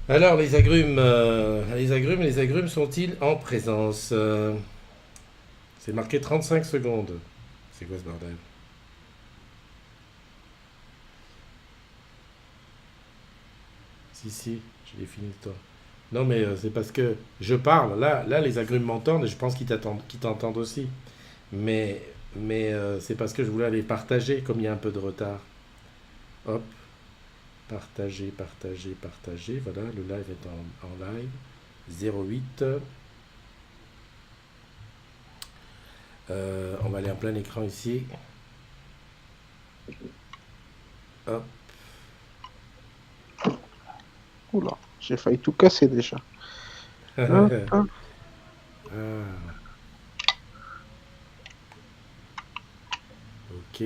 Alors, les agrumes sont-ils en présence? C'est marqué 35 secondes. C'est quoi ce bordel? Si, si, j'ai fini le temps. Non, mais c'est parce que je parle. Là, les agrumes m'entendent et je pense qu'ils t'entendent aussi. Mais c'est parce que je voulais les partager comme il y a un peu de retard. Hop, partager, partager, partager. Voilà, le live est en live. 08. On va aller en plein écran ici. Hop. Oula, j'ai failli tout casser déjà. Hop, hop. Ah, ok.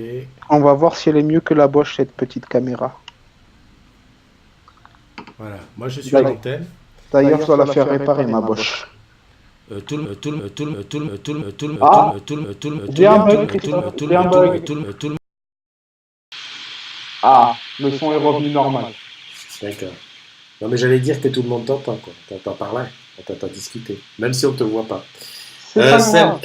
On va voir si elle est mieux que la Bosch, cette petite caméra. Voilà. Moi, je suis à D'ailleurs, l'antenne. d'ailleurs, je dois la faire réparer, ma Bosch. Ah, j'ai un bug, Christophe. J'ai un bug. Ah, le son est revenu normal. D'accord. Non, mais j'allais dire que tout le monde t'entend, quoi. T'entends parler, on t'entend discuter, même si on ne te voit pas. C'est pas Salut, grave.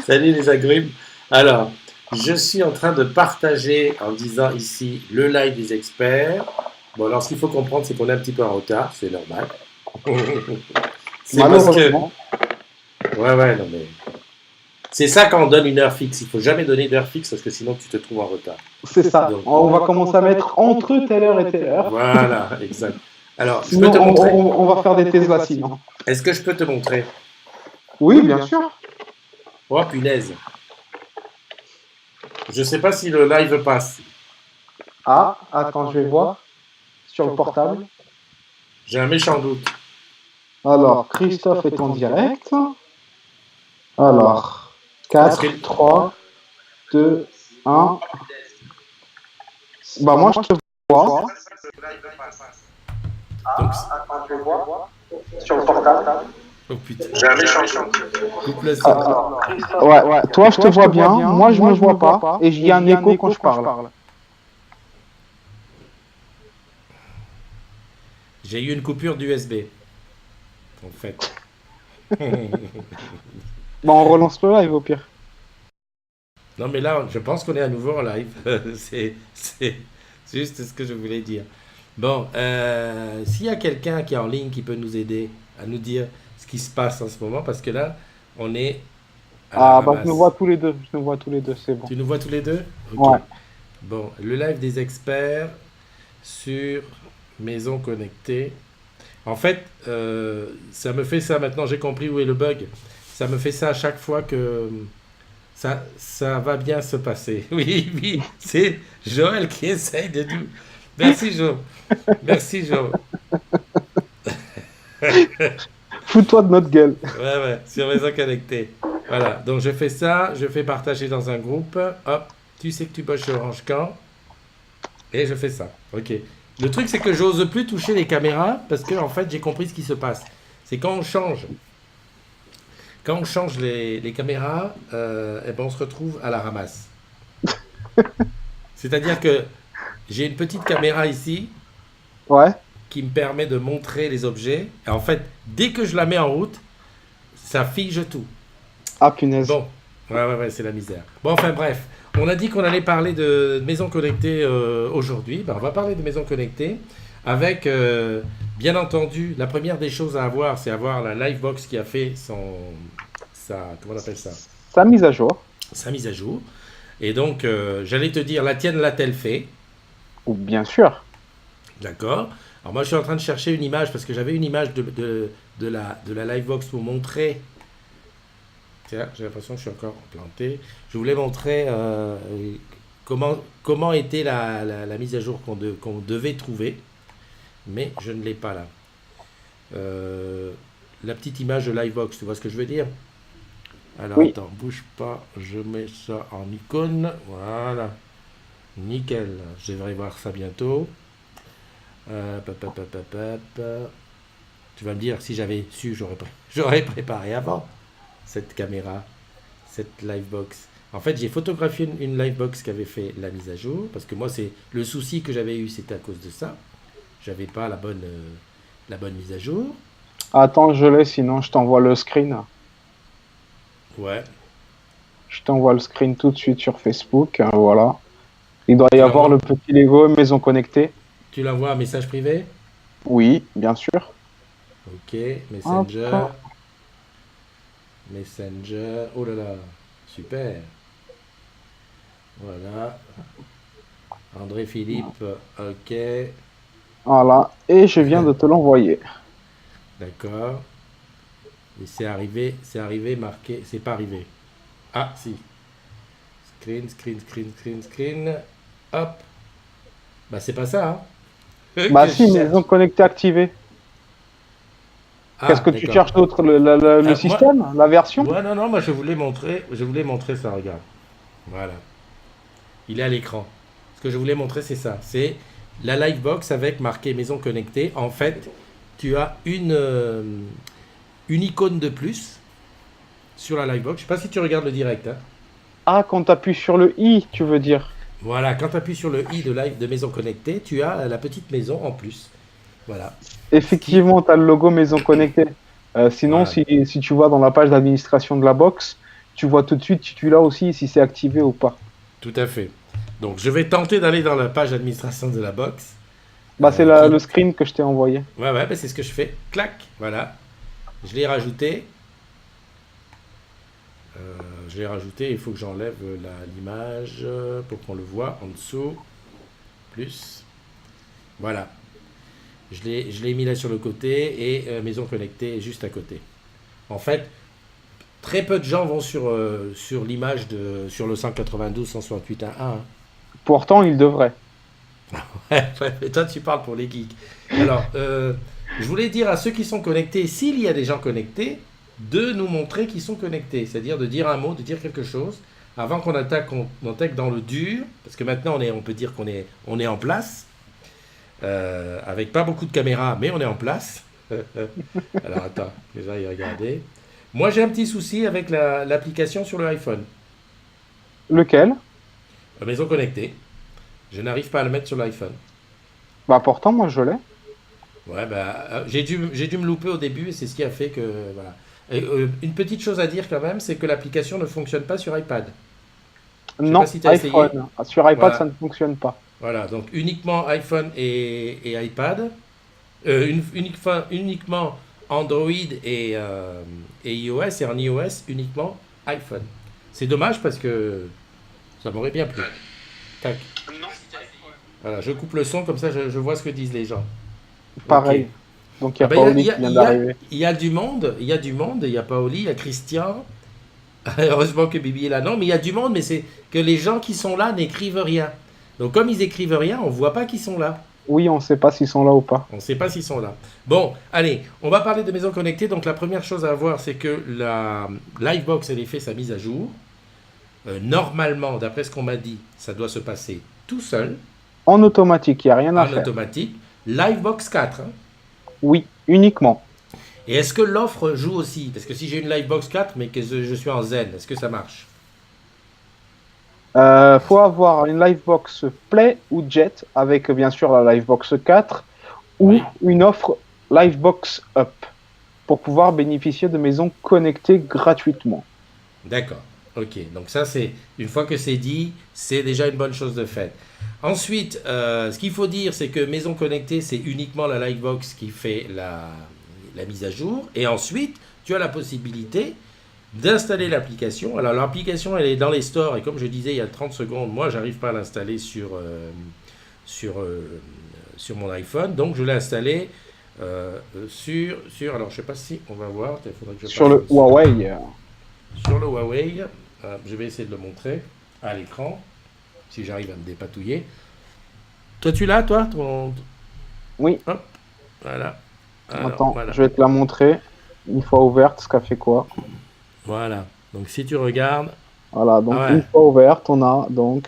salut les agrumes. Alors, je suis en train de partager en disant ici le live des experts. Bon, alors ce qu'il faut comprendre, c'est qu'on est un petit peu en retard, c'est normal. C'est parce que. Malheureusement, Ouais, ouais, non, mais. C'est ça quand on donne une heure fixe. Il faut jamais donner d'heure fixe parce que sinon tu te trouves en retard. c'est ça. Donc, On va commencer à mettre entre telle heure et telle heure. voilà, exact. Alors, je peux Sinon, te montrer. on va faire des Tesla sinon. Est-ce que je peux te montrer? Oui, bien sûr. Oh, punaise. Je sais pas si le live passe. Ah, attends, je vais voir sur le portable. J'ai un méchant doute. Alors, Christophe est en direct. Alors, Parce que. 4, 3, 2, 1. Bah moi, je te vois. Donc, Attends, je vais voir sur le portable. oh putain. J'ai un méchant doute. Coupe le son. Ah, ouais, ouais. Toi, je te vois bien. Moi, je me vois pas. Et il y a un écho quand je parle. J'ai eu une coupure d'USB. En fait. Bah, on relance le live au pire. Non, mais là, je pense qu'on est à nouveau en live. C'est juste ce que je voulais dire. Bon, s'il y a quelqu'un qui est en ligne qui peut nous aider à nous dire ce qui se passe en ce moment, parce que là, on est à la Ah, bah, je nous vois ramasse. tous les deux. Je nous vois tous les deux, c'est bon. Tu nous vois tous les deux? Ok. Ouais. Bon, le live des experts sur Maison Connectée. En fait, ça me fait ça maintenant, j'ai compris où est le bug. Ça me fait ça à chaque fois que ça va bien se passer. Oui, oui, c'est Joël qui essaye de nous. Merci Jo. Merci Jo. Fous-toi de notre gueule. Ouais, ouais, sur Maison Connectée. Voilà, donc je fais ça, je fais partager dans un groupe. Hop, tu sais que tu bosses chez Orange Camp. Et je fais ça. Ok. Le truc, c'est que j'ose plus toucher les caméras parce que, en fait, j'ai compris ce qui se passe. C'est quand on change les caméras, eh ben, on se retrouve à la ramasse. C'est-à-dire que j'ai une petite caméra ici Ouais. qui me permet de montrer les objets. Et en fait, dès que je la mets en route, ça fige tout. Ah, punaise. Bon, ouais, ouais, ouais, c'est la misère. Bon, enfin bref, on a dit qu'on allait parler de maisons connectées aujourd'hui. Ben, on va parler de maisons connectées avec, bien entendu, la première des choses à avoir, c'est avoir la Livebox qui a fait comment on appelle ça, Sa mise à jour. sa mise à jour. Et donc, j'allais te dire, la tienne l'a-t-elle fait? Ou bien sûr. D'accord. Alors moi, je suis en train de chercher une image parce que j'avais une image de la Livebox pour montrer. Tiens, j'ai l'impression que je suis encore planté. Je voulais montrer comment était la mise à jour qu'on devait trouver, mais je ne l'ai pas là. Euh, la petite image de Livebox, tu vois ce que je veux dire? Alors Oui. attends, bouge pas, je mets ça en icône. Voilà, nickel. Je devrais voir ça bientôt. Pop, pop, pop, pop, pop. Tu vas me dire, si j'avais su, j'aurais préparé avant cette caméra, cette Livebox. En fait, j'ai photographié une Livebox qui avait fait la mise à jour, parce que moi, c'est le souci que j'avais eu, c'était à cause de ça. j'avais pas la bonne mise à jour. Attends, je l'ai, sinon je t'envoie le screen. Ouais. Je t'envoie le screen tout de suite sur Facebook. Voilà. Il doit y Tu avoir l'envoies, le petit Lego maison connectée. tu l'envoies un message privé? Oui, bien sûr. Ok, Hop. Messenger. Messenger. Oh là là, super. Voilà. André Philippe, ok. Voilà. Et je viens de te l'envoyer. D'accord. Et c'est arrivé, marqué. C'est pas arrivé. Ah, si. Screen, screen, screen, screen, screen. Hop. Bah, c'est pas ça, hein. Bah Que je si, cherche. maison connectée activée. Qu'est-ce Ah, que tu d'accord. cherches d'autre? Le Moi, système? La version? ouais, non, non, moi je voulais montrer ça, regarde. Voilà. Il est à l'écran. Ce que je voulais montrer, c'est ça. C'est la Livebox avec marqué maison connectée. En fait, tu as une icône de plus sur la Livebox. Je sais pas si tu regardes le direct, hein. Ah, quand tu appuies sur le i, tu veux dire. Voilà, quand tu appuies sur le i de live de maison connectée, tu as la petite maison en plus. Voilà. Ce qui, Effectivement, tu as le logo maison connectée. Sinon, voilà, si tu vas dans la page d'administration de la box, tu vois tout de suite si tu l'as aussi, si c'est activé ou pas. tout à fait. Donc, je vais tenter d'aller dans la page d'administration de la box. Bah, c'est Qui... le screen que je t'ai envoyé. Ouais, ouais, ben c'est ce que je fais. Clac, voilà. Je l'ai rajouté. Je l'ai rajouté. Il faut que j'enlève l'image pour qu'on le voit en dessous. Plus. Voilà. Je l'ai mis là sur le côté et maison connectée est juste à côté. En fait, très peu de gens vont sur l'image sur le 192.168.1, hein. Pourtant, il devrait. Ouais, ouais, toi, tu parles pour les geeks. Alors, je voulais dire à ceux qui sont connectés, s'il y a des gens connectés, de nous montrer qu'ils sont connectés. C'est-à-dire de dire un mot, de dire quelque chose, avant qu'on attaque, on attaque dans le dur. Parce que maintenant, on peut dire on est en place. Avec pas beaucoup de caméras, mais on est en place. Alors, attends, que j'aille regarder. Moi, j'ai un petit souci avec l'application sur le iPhone. Lequel? La maison connectée. Je n'arrive pas à le mettre sur l'iPhone. Bah, pourtant, moi, je l'ai. Ouais, bah, j'ai dû me louper au début et c'est ce qui a fait que. Voilà. Et, une petite chose à dire quand même, c'est que l'application ne fonctionne pas sur iPad. Je sais pas Non, si tu as essayé. iPhone. Sur iPad, ça Voilà. ne fonctionne pas. Voilà. Donc uniquement iPhone et iPad. Uniquement Android et iOS et en iOS uniquement iPhone. C'est dommage parce que ça m'aurait bien plu. Tac. Voilà, je coupe le son comme ça je vois ce que disent les gens. Ok. Pareil. Donc, il y Ah a ben, Paoli qui vient d'arriver. il y a du monde, il y a du monde, il y a Paoli, il y a Christian. Heureusement que Bibi est là, non, mais il y a du monde, mais c'est que les gens qui sont là n'écrivent rien. Donc comme ils écrivent rien, on voit pas qu'ils sont là. Oui, on ne sait pas s'ils sont là ou pas. On ne sait pas s'ils sont là. Bon, allez, on va parler de maisons connectées. Donc la première chose à voir, c'est que la Livebox, elle a fait sa mise à jour. Normalement, d'après ce qu'on m'a dit, ça doit se passer tout seul, En automatique, il n'y a rien à en faire. automatique. Livebox 4, hein. Oui, uniquement. Et est-ce que l'offre joue aussi? Parce que si j'ai une Livebox 4, mais que je suis en zen, est-ce que ça marche? Faut avoir une Livebox Play ou Jet avec bien sûr la Livebox 4 ou Oui, une offre Livebox Up pour pouvoir bénéficier de maisons connectées gratuitement. d'accord. Ok, donc ça c'est une fois que c'est dit, c'est déjà une bonne chose de faite. Ensuite, ce qu'il faut dire, c'est que Maison Connectée, c'est uniquement la Livebox qui fait la mise à jour. Et ensuite, tu as la possibilité d'installer l'application. Alors l'application, elle est dans les stores. Et comme je disais il y a 30 secondes, moi, j'arrive pas à l'installer sur, euh, sur mon iPhone. Donc je l'ai installé sur... Alors je sais pas si on va voir. Il faudrait que je Sur passe le Huawei, sur le Huawei. Je vais essayer de le montrer à l'écran, si j'arrive à me dépatouiller. Toi, tu l'as, toi oui, Hop, voilà. Alors, attends, voilà. je vais te la montrer. Une fois ouverte, ce qu'a fait quoi? Voilà. Donc, si tu regardes, Voilà, ah donc ouais, une fois ouverte, on a donc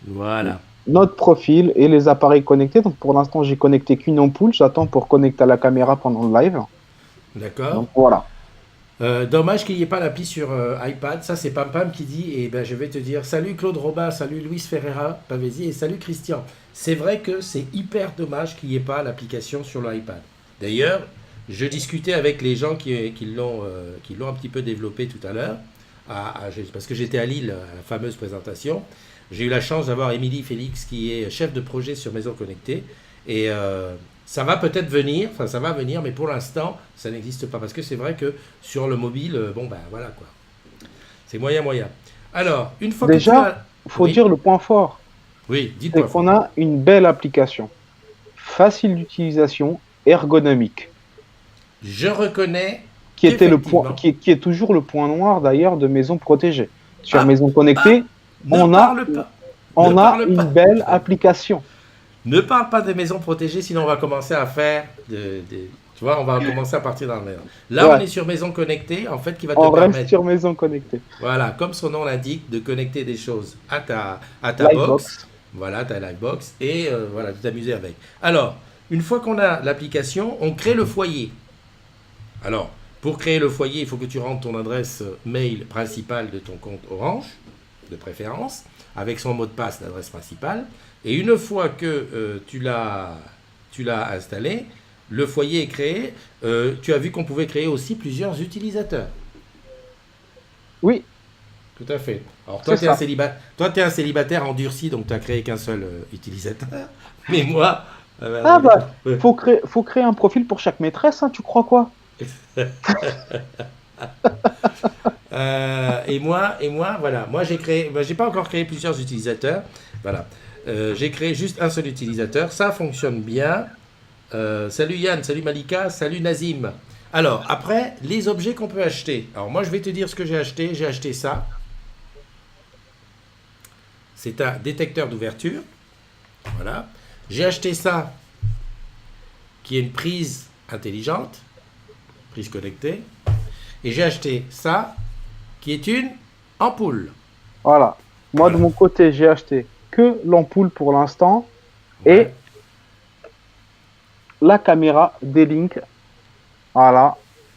voilà. notre profil et les appareils connectés. Donc pour l'instant, j'ai connecté qu'une ampoule. J'attends pour connecter à la caméra pendant le live. D'accord. Donc voilà. Dommage qu'il n'y ait pas l'appli sur iPad. Ça, c'est Pam Pam qui dit. Et ben, je vais te dire salut Claude Robin, salut Luis Ferreira Pavesi et salut Christian. C'est vrai que c'est hyper dommage qu'il n'y ait pas l'application sur l'iPad. D'ailleurs, je discutais avec les gens qui l'ont un petit peu développé tout à l'heure, parce que j'étais à Lille à la fameuse présentation. J'ai eu la chance d'avoir Émilie Félix qui est chef de projet sur Maison Connectée. Et ça va peut-être venir, enfin ça va venir, mais pour l'instant, ça n'existe pas. Parce que c'est vrai que sur le mobile, bon ben voilà quoi. C'est moyen. Alors, une fois que tu Déjà, as... il faut Oui, dire le point fort. oui, C'est dites-moi. qu'on a une belle application, facile d'utilisation, ergonomique, Je reconnais qui était le point, qu'effectivement... qui est toujours le point noir d'ailleurs de Maison Protégée. Sur Ah, Maison ah, Connectée, ne on a, parle pas. Ne on a parle une pas. belle application. Ne parle pas des maisons protégées, sinon on va commencer à faire tu vois, on va commencer à partir dans le maison. Là, on Ouais, est sur maison connectée, en fait, qui va te on reste permettre, sur Maison Connectée. voilà, comme son nom l'indique, de connecter des choses à ta box, Livebox. voilà, ta Livebox, et voilà, de t'amuser avec. Alors, une fois qu'on a l'application, on crée le foyer. Alors, pour créer le foyer, il faut que tu rentres ton adresse mail principale de ton compte Orange, de préférence, avec son mot de passe d'adresse principale. Et une fois que tu l'as installé, le foyer est créé. Tu as vu qu'on pouvait créer aussi plusieurs utilisateurs. Oui, Tout à fait. Alors c'est toi, tu es un ça. un célibataire endurci, donc tu n'as créé qu'un seul utilisateur. Mais moi, Ah bah, ouais. faut créer un profil pour chaque maîtresse, hein, tu crois quoi? Et moi, voilà. Moi, j'ai pas encore créé plusieurs utilisateurs. Voilà. J'ai créé juste un seul utilisateur. Ça fonctionne bien. Salut Yann, salut Malika, salut Nazim. Alors, après, les objets qu'on peut acheter. Alors, moi, je vais te dire ce que j'ai acheté. J'ai acheté ça. C'est un détecteur d'ouverture. Voilà. J'ai acheté ça, qui est une prise intelligente, prise connectée. Et j'ai acheté ça, qui est une ampoule. Voilà. Moi, de Voilà. mon côté, j'ai acheté que l'ampoule pour l'instant Ouais. et la caméra D-Link. Voilà.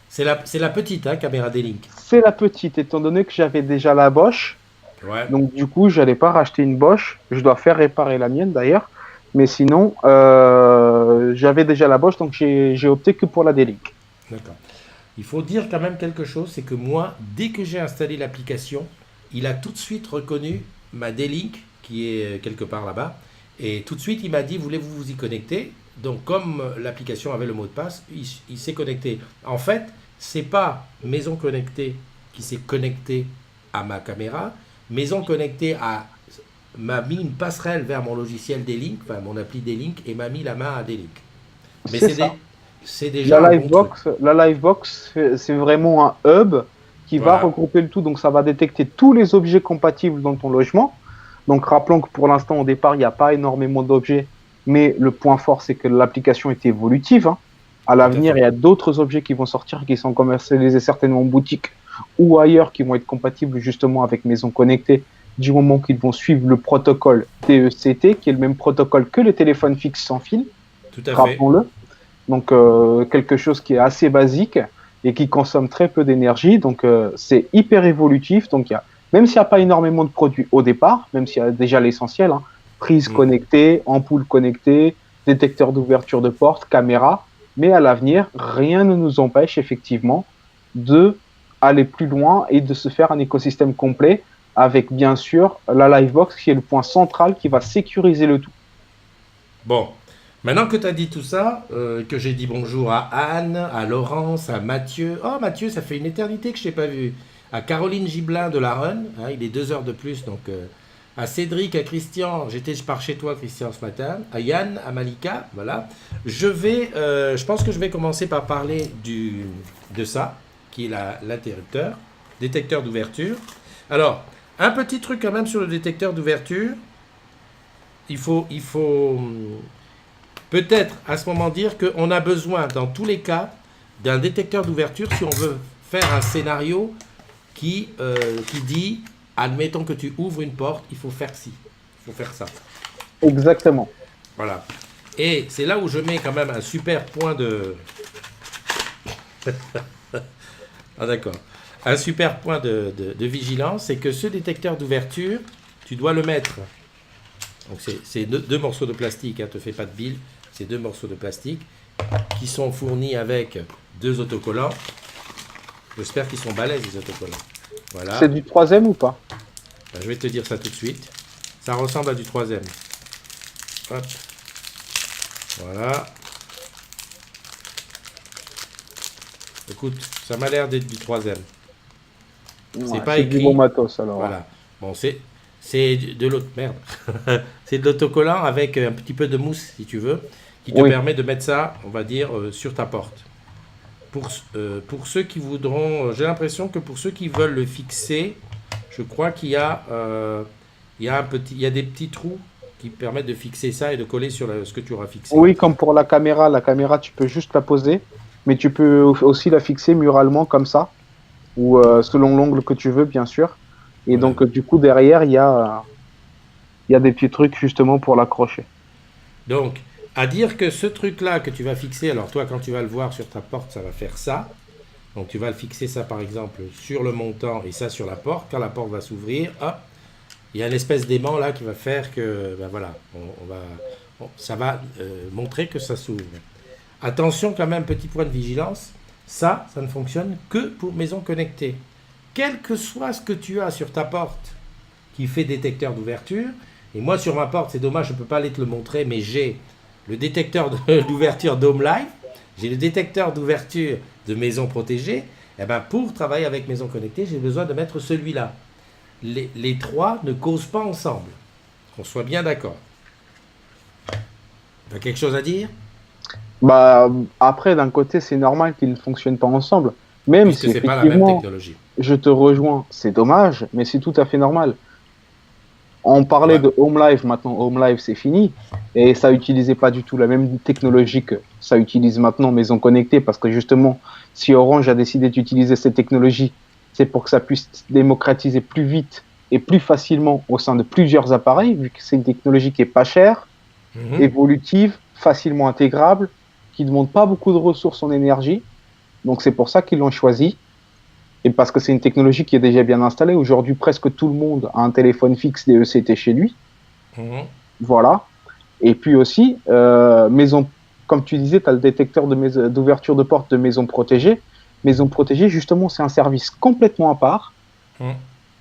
C'est la petite hein, caméra D-Link. C'est la petite, étant donné que j'avais déjà la Bosch. Ouais. Donc, du coup, j'allais pas racheter une Bosch. Je dois faire réparer la mienne d'ailleurs. Mais sinon, j'avais déjà la Bosch, donc j'ai opté que pour la D-Link. D'accord. Il faut dire quand même quelque chose, c'est que moi, dès que j'ai installé l'application, il a tout de suite reconnu ma D-Link, qui est quelque part là-bas, et tout de suite il m'a dit, voulez-vous vous y connecter? Donc comme l'application avait le mot de passe, il s'est connecté. En fait, c'est pas Maison Connectée qui s'est connecté à ma caméra, Maison Connectée m'a mis une passerelle vers mon logiciel D-Link, enfin mon appli D-Link, et m'a mis la main à D-Link. Mais C'est ça. c'est déjà un bon truc. La Livebox, c'est vraiment un hub qui va Voilà. regrouper le tout. Donc, ça va détecter tous les objets compatibles dans ton logement. Donc, rappelons que pour l'instant, au départ, il n'y a pas énormément d'objets. Mais le point fort, c'est que l'application est évolutive, hein. À Tout à l'avenir, fait. il y a d'autres objets qui vont sortir, qui sont commercialisés certainement en boutique ou ailleurs, qui vont être compatibles justement avec Maison Connectée, du moment qu'ils vont suivre le protocole DECT, qui est le même protocole que les téléphones fixes sans fil, Tout à fait. rappelons-le. Donc, quelque chose qui est assez basique et qui consomme très peu d'énergie. Donc, c'est hyper évolutif. Donc, même s'il n'y a pas énormément de produits au départ, même s'il y a déjà l'essentiel, hein, prise Mm. connectée, ampoule connectée, détecteur d'ouverture de porte, caméra, mais à l'avenir, rien ne nous empêche effectivement de aller plus loin et de se faire un écosystème complet avec bien sûr la Livebox qui est le point central qui va sécuriser le tout. Bon, maintenant que tu as dit tout ça, que j'ai dit bonjour à Anne, à Laurence, à Mathieu. Oh, Mathieu, ça fait une éternité que je t'ai pas vu. À Caroline Giblin de la Run, hein, il est 2 heures de plus, donc à Cédric, à Christian, j'étais par chez toi, Christian, ce matin. À Yann, à Malika, voilà. Je pense que je vais commencer par parler de ça, qui est l'interrupteur, détecteur d'ouverture. Alors, un petit truc quand même sur le détecteur d'ouverture. Il faut peut-être à ce moment dire qu'on a besoin, dans tous les cas, d'un détecteur d'ouverture si on veut faire un scénario qui dit, admettons que tu ouvres une porte, il faut faire ci, il faut faire ça. Exactement. Voilà. Et c'est là où je mets quand même un super point de... Ah, d'accord. Un super point de vigilance, c'est que ce détecteur d'ouverture, tu dois le mettre. Donc c'est deux morceaux de plastique, ne te fais pas de bile. C'est 2 morceaux de plastique qui sont fournis avec 2 autocollants. J'espère qu'ils sont balèzes, les autocollants. Voilà. C'est du troisième ou pas? Ben, je vais te dire ça tout de suite. Ça ressemble à du troisième. Hop. Voilà. Écoute, ça m'a l'air d'être du troisième. Ouais, pas c'est du écrit. bon matos alors. Voilà. Bon, c'est de l'autre. Merde. C'est de l'autocollant avec un petit peu de mousse, si tu veux, qui te Oui. permet de mettre ça, on va dire, sur ta porte. Pour ceux qui voudront, j'ai l'impression que pour ceux qui veulent le fixer, je crois qu'il y a, il y a des petits trous qui permettent de fixer ça et de coller sur ce que tu auras fixé. Oui, comme pour la caméra tu peux juste la poser, mais tu peux aussi la fixer muralement comme ça, ou selon l'angle que tu veux, bien sûr. Et Voilà. donc, du coup, derrière, il y a des petits trucs justement pour l'accrocher. Donc, à dire que ce truc-là que tu vas fixer, alors toi, quand tu vas le voir sur ta porte, ça va faire ça. Donc, tu vas le fixer ça, par exemple, sur le montant et ça sur la porte. Quand la porte va s'ouvrir, hop, il y a une espèce d'aimant là qui va faire que, ben voilà, ça va montrer que ça s'ouvre. Attention quand même, petit point de vigilance, ça ne fonctionne que pour maison connectée. Quel que soit ce que tu as sur ta porte qui fait détecteur d'ouverture, et moi sur ma porte, c'est dommage, je ne peux pas aller te le montrer, mais j'ai le détecteur d'ouverture d'Home Live, j'ai le détecteur d'ouverture de maison protégée, et ben pour travailler avec maison connectée, j'ai besoin de mettre celui-là. Les trois ne causent pas ensemble. Qu'on soit bien d'accord. Tu as quelque chose à dire? Bah, après, d'un côté, c'est normal qu'ils ne fonctionnent pas ensemble. Même Puisque si c'est pas la même effectivement, technologie. je te rejoins, c'est dommage, mais c'est tout à fait normal. On parlait Ouais. de Home Live, maintenant Home Live c'est fini, et ça utilisait pas du tout la même technologie que ça utilise maintenant Maison Connectée, parce que justement, si Orange a décidé d'utiliser cette technologie, c'est pour que ça puisse démocratiser plus vite et plus facilement au sein de plusieurs appareils, vu que c'est une technologie qui est pas chère, évolutive, facilement intégrable, qui ne demande pas beaucoup de ressources en énergie. Donc c'est pour ça qu'ils l'ont choisi. Et parce que c'est une technologie qui est déjà bien installée. Aujourd'hui, presque tout le monde a un téléphone fixe DECT chez lui. Voilà. Et puis aussi, maison, comme tu disais, tu as le détecteur d'ouverture de porte de maison protégée. Maison protégée, justement, c'est un service complètement à part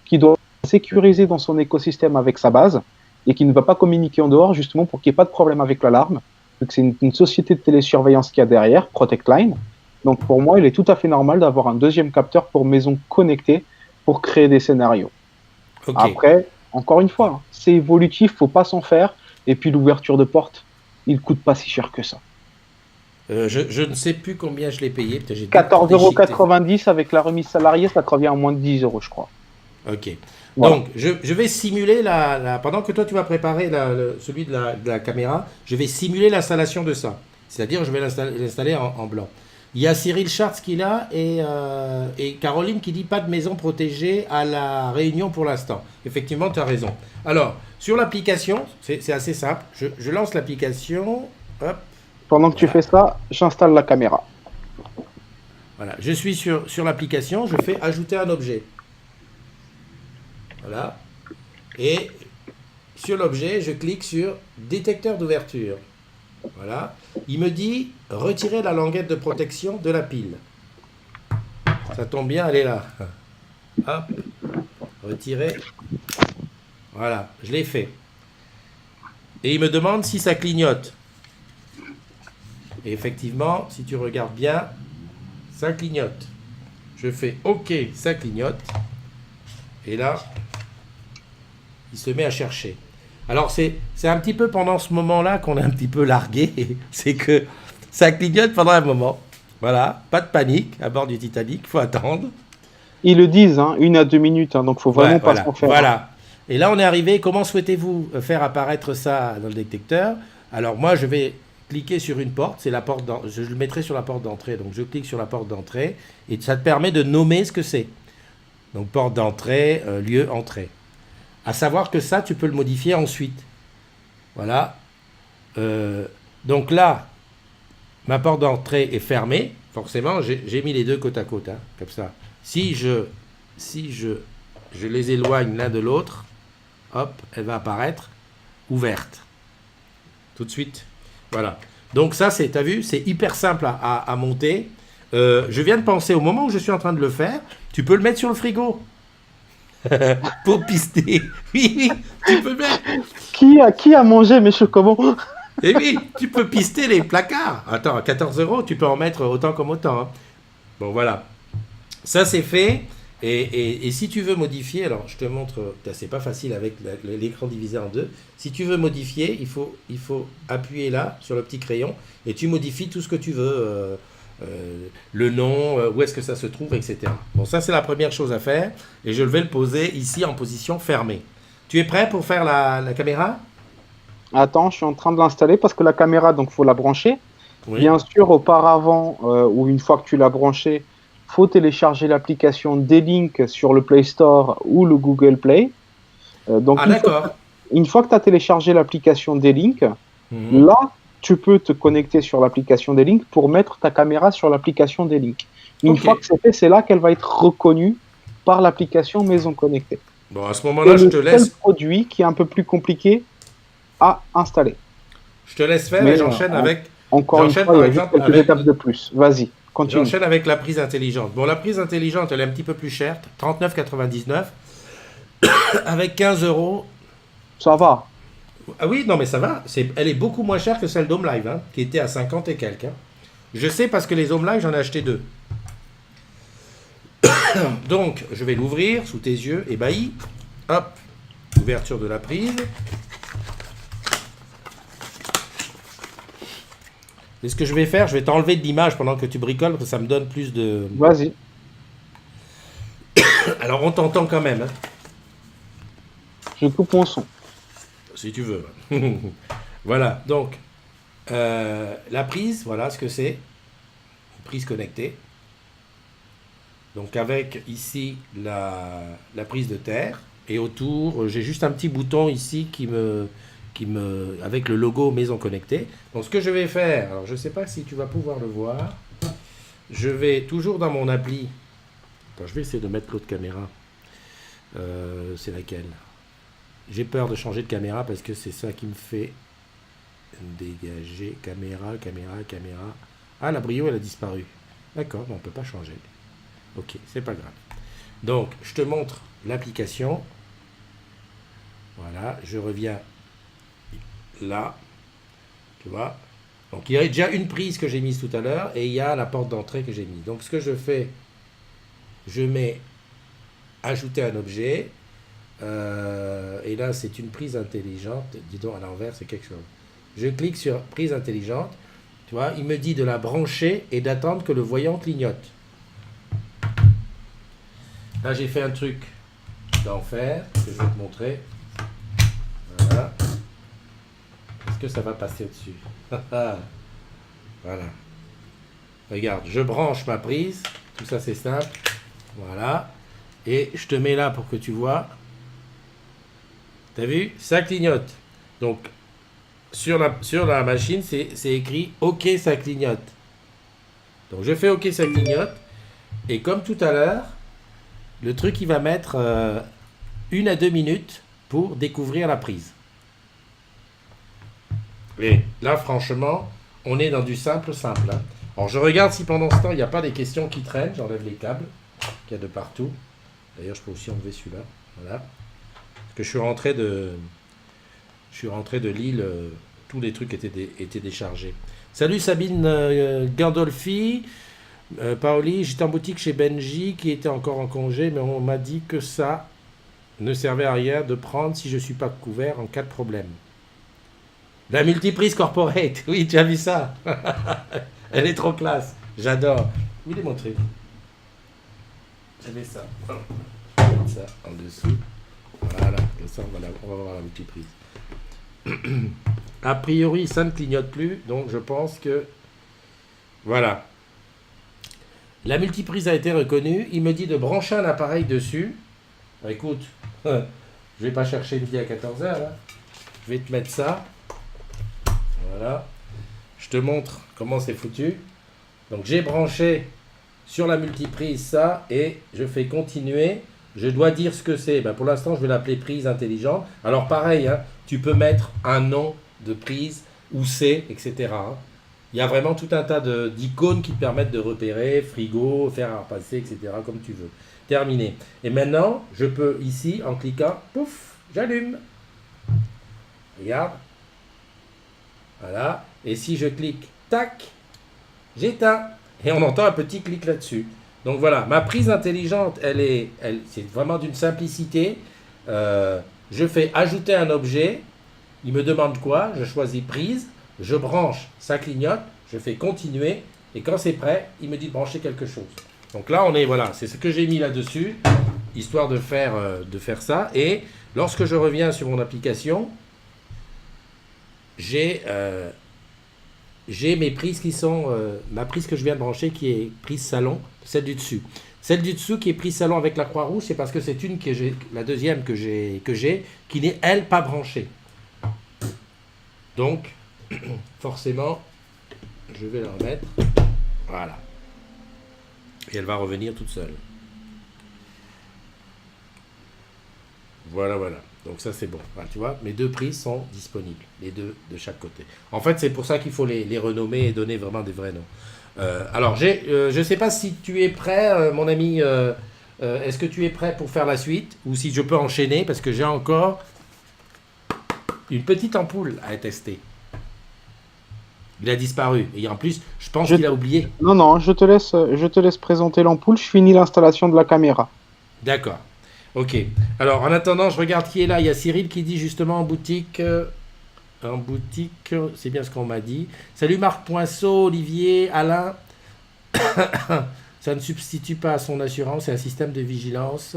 qui doit sécuriser dans son écosystème avec sa base et qui ne va pas communiquer en dehors, justement, pour qu'il n'y ait pas de problème avec l'alarme. Vu que c'est une société de télésurveillance qu'il y a derrière, ProtectLine. Donc pour moi, il est tout à fait normal d'avoir un deuxième capteur pour maison connectée pour créer des scénarios. Okay. Après, encore une fois, hein, c'est évolutif, faut pas s'en faire. Et puis l'ouverture de porte, il coûte pas si cher que ça. Je ne sais plus combien je l'ai payé. 14,90 € avec la remise salariée, ça te revient à moins de 10 €, je crois. Ok. Voilà. Donc, je vais simuler pendant que toi tu vas préparer celui de la caméra, je vais simuler l'installation de ça. C'est-à-dire, je vais l'installer en blanc. Il y a Cyril Schartz qui est là et Caroline qui dit pas de maison protégée à la Réunion pour l'instant. Effectivement, tu as raison. Alors, sur l'application, c'est assez simple. Je lance l'application. Hop. Pendant que tu fais ça, j'installe la caméra. Voilà. Je suis sur l'application. Je fais ajouter un objet. Voilà. Et sur l'objet, je clique sur détecteur d'ouverture. Voilà. Il me dit retirer la languette de protection de la pile. Ça tombe bien, elle est là. Hop. Retirer. Voilà, je l'ai fait. Et il me demande si ça clignote. Et effectivement, si tu regardes bien, ça clignote. Je fais OK, ça clignote. Et là, il se met à chercher. Alors, c'est un petit peu pendant ce moment-là qu'on est un petit peu largué. C'est que ça clignote pendant un moment. Voilà, pas de panique à bord du Titanic, il faut attendre. Ils le disent, hein, 1 à 2 minutes, hein, donc il faut vraiment pas s'en faire. Voilà. Et là, on est arrivé. Comment souhaitez-vous faire apparaître ça dans le détecteur? Alors, moi, je vais cliquer sur une porte. C'est la porte je le mettrai sur la porte d'entrée. Donc, je clique sur la porte d'entrée et ça te permet de nommer ce que c'est. Donc, porte d'entrée, lieu, entrée. À savoir que ça, tu peux le modifier ensuite. Voilà. Donc là, ma porte d'entrée est fermée. Forcément, j'ai mis les deux côte à côte, hein, comme ça. je les éloigne l'un de l'autre, hop, elle va apparaître ouverte. Tout de suite. Voilà. Donc ça, t'as vu, c'est hyper simple à monter. Je viens de penser, au moment où je suis en train de le faire, tu peux le mettre sur le frigo. Pour pister. Oui, oui, tu peux mettre. Qui a mangé mes chocobons? Et oui, tu peux pister les placards. Attends, à 14 €, tu peux en mettre autant comme autant. Hein. Bon, voilà. Ça, c'est fait. Et si tu veux modifier, alors je te montre, c'est pas facile avec l'écran divisé en deux. Si tu veux modifier, il faut appuyer là sur le petit crayon et tu modifies tout ce que tu veux, le nom, où est-ce que ça se trouve, etc. Bon, ça c'est la première chose à faire et je vais le poser ici en position fermée. Tu es prêt pour faire la caméra? Attends, je suis en train de l'installer parce que la caméra, donc, faut la brancher. Oui. Bien sûr, auparavant, ou une fois que tu l'as branchée, faut télécharger l'application D-Link sur le Play Store ou le Google Play. Donc, Ah d'accord. une fois que tu as téléchargé l'application D-Link, Mhm. là, tu peux te connecter sur l'application D-Link pour mettre ta caméra sur l'application D-Link. Une Ok. fois que c'est fait, c'est là qu'elle va être reconnue par l'application Maison Connectée. Bon, à ce C'est moment-là, le seul produit qui est un peu plus compliqué à installer. je te laisse faire et Mais encore une j'enchaîne fois, il y par a juste exemple quelques étapes de plus. Vas-y, continue. j'enchaîne avec la prise intelligente. Bon, la prise intelligente, elle est un petit peu plus chère, 39,99 avec 15 €. Ça va. Ah oui, non mais ça va, elle est beaucoup moins chère que celle d'Home Live, hein, qui était à 50 et quelques. Hein. Je sais parce que les Home Live, j'en ai acheté 2. Donc, je vais l'ouvrir sous tes yeux, ébahi. Hop, ouverture de la prise. Et ce que je vais faire, je vais t'enlever de l'image pendant que tu bricoles, parce que ça me donne plus de... Vas-y. Alors, on t'entend quand même, hein, Je coupe mon son. si tu veux. Voilà, donc, la prise, voilà ce que c'est. Une prise connectée. Donc avec ici la prise de terre et autour j'ai juste un petit bouton ici avec le logo Maison Connectée. Donc ce que je vais faire, alors je ne sais pas si tu vas pouvoir le voir, je vais toujours dans mon appli, attends, je vais essayer de mettre l'autre caméra, c'est laquelle? J'ai peur de changer de caméra parce que c'est ça qui me fait dégager, caméra. Ah, la brio elle a disparu. D'accord, on ne peut pas changer. Ok, c'est pas grave. Donc, je te montre l'application. Voilà, je reviens là. Tu vois. Donc, il y a déjà une prise que j'ai mise tout à l'heure et il y a la porte d'entrée que j'ai mise. Donc, ce que je fais, je mets ajouter un objet. Et là, c'est une prise intelligente. Dis donc, à l'envers, c'est quelque chose. Je clique sur prise intelligente. Tu vois, il me dit de la brancher et d'attendre que le voyant clignote. Là, j'ai fait un truc d'enfer que je vais te montrer. Voilà. Est-ce que ça va passer au-dessus? Voilà. Regarde, je branche ma prise. Tout ça, c'est simple. Voilà. Et je te mets là pour que tu vois. T'as vu? Ça clignote. Donc, sur la machine, c'est écrit OK, ça clignote. Donc, je fais OK, ça clignote. Et comme tout à l'heure, le truc, il va mettre 1 à 2 minutes pour découvrir la prise. Et là, franchement, on est dans du simple. Hein. Alors, je regarde si pendant ce temps, il n'y a pas des questions qui traînent. J'enlève les câbles qu'il y a de partout. D'ailleurs, je peux aussi enlever celui-là. Voilà. Parce que je suis rentré de Lille. Tous les trucs étaient déchargés. Salut Sabine Gandolfi. Paoli, j'étais en boutique chez Benji qui était encore en congé, mais on m'a dit que ça ne servait à rien de prendre si je ne suis pas couvert en cas de problème. La multiprise corporate, oui, tu as vu ça? Elle est trop classe, j'adore. Où il est mon truc? J'avais ça. Je vais mettre ça en dessous. Voilà, comme ça on va voir la multiprise. A priori, ça ne clignote plus, donc je pense que... Voilà. La multiprise a été reconnue. Il me dit de brancher un appareil dessus. Bah, écoute, je vais pas chercher midi à 14h. Hein. Je vais te mettre ça. Voilà. Je te montre comment c'est foutu. Donc j'ai branché sur la multiprise ça, et je fais continuer. Je dois dire ce que c'est. Ben, pour l'instant, je vais l'appeler prise intelligente. Alors pareil, hein, tu peux mettre un nom de prise, où c'est, etc. hein. Il y a vraiment tout un tas d'icônes qui te permettent de repérer, frigo, fer à repasser, etc. comme tu veux. Terminé. Et maintenant, je peux ici, en cliquant, pouf, j'allume. Regarde. Voilà. Et si je clique, tac, j'éteins. Et on entend un petit clic là-dessus. Donc voilà, ma prise intelligente, c'est vraiment d'une simplicité. Je fais ajouter un objet. Il me demande quoi? Je choisis prise. Je branche, ça clignote. Je fais continuer. Et quand c'est prêt, il me dit de brancher quelque chose. Donc là, voilà, c'est ce que j'ai mis là-dessus, histoire de faire ça. Et lorsque je reviens sur mon application, j'ai mes prises qui sont... ma prise que je viens de brancher qui est prise salon, celle du dessus. Celle du dessous qui est prise salon avec la croix rouge, c'est parce que c'est la deuxième que j'ai, qui n'est, elle, pas branchée. Donc, forcément, je vais la remettre. Voilà. Et elle va revenir toute seule. Voilà. Donc ça c'est bon. Voilà, tu vois, mes deux prises sont disponibles, les deux de chaque côté. En fait, c'est pour ça qu'il faut les renommer et donner vraiment des vrais noms. Alors, je ne sais pas si tu es prêt, mon ami. Est-ce que tu es prêt pour faire la suite? Ou si je peux enchaîner, parce que j'ai encore une petite ampoule à tester. Il a disparu. Et en plus, je pense qu'il a oublié. Non, je te laisse présenter l'ampoule. Je finis l'installation de la caméra. D'accord. Ok. Alors, en attendant, je regarde qui est là. Il y a Cyril qui dit justement en boutique. C'est bien ce qu'on m'a dit. Salut Marc Poinceau, Olivier, Alain. Ça ne substitue pas à son assurance, c'est un système de vigilance.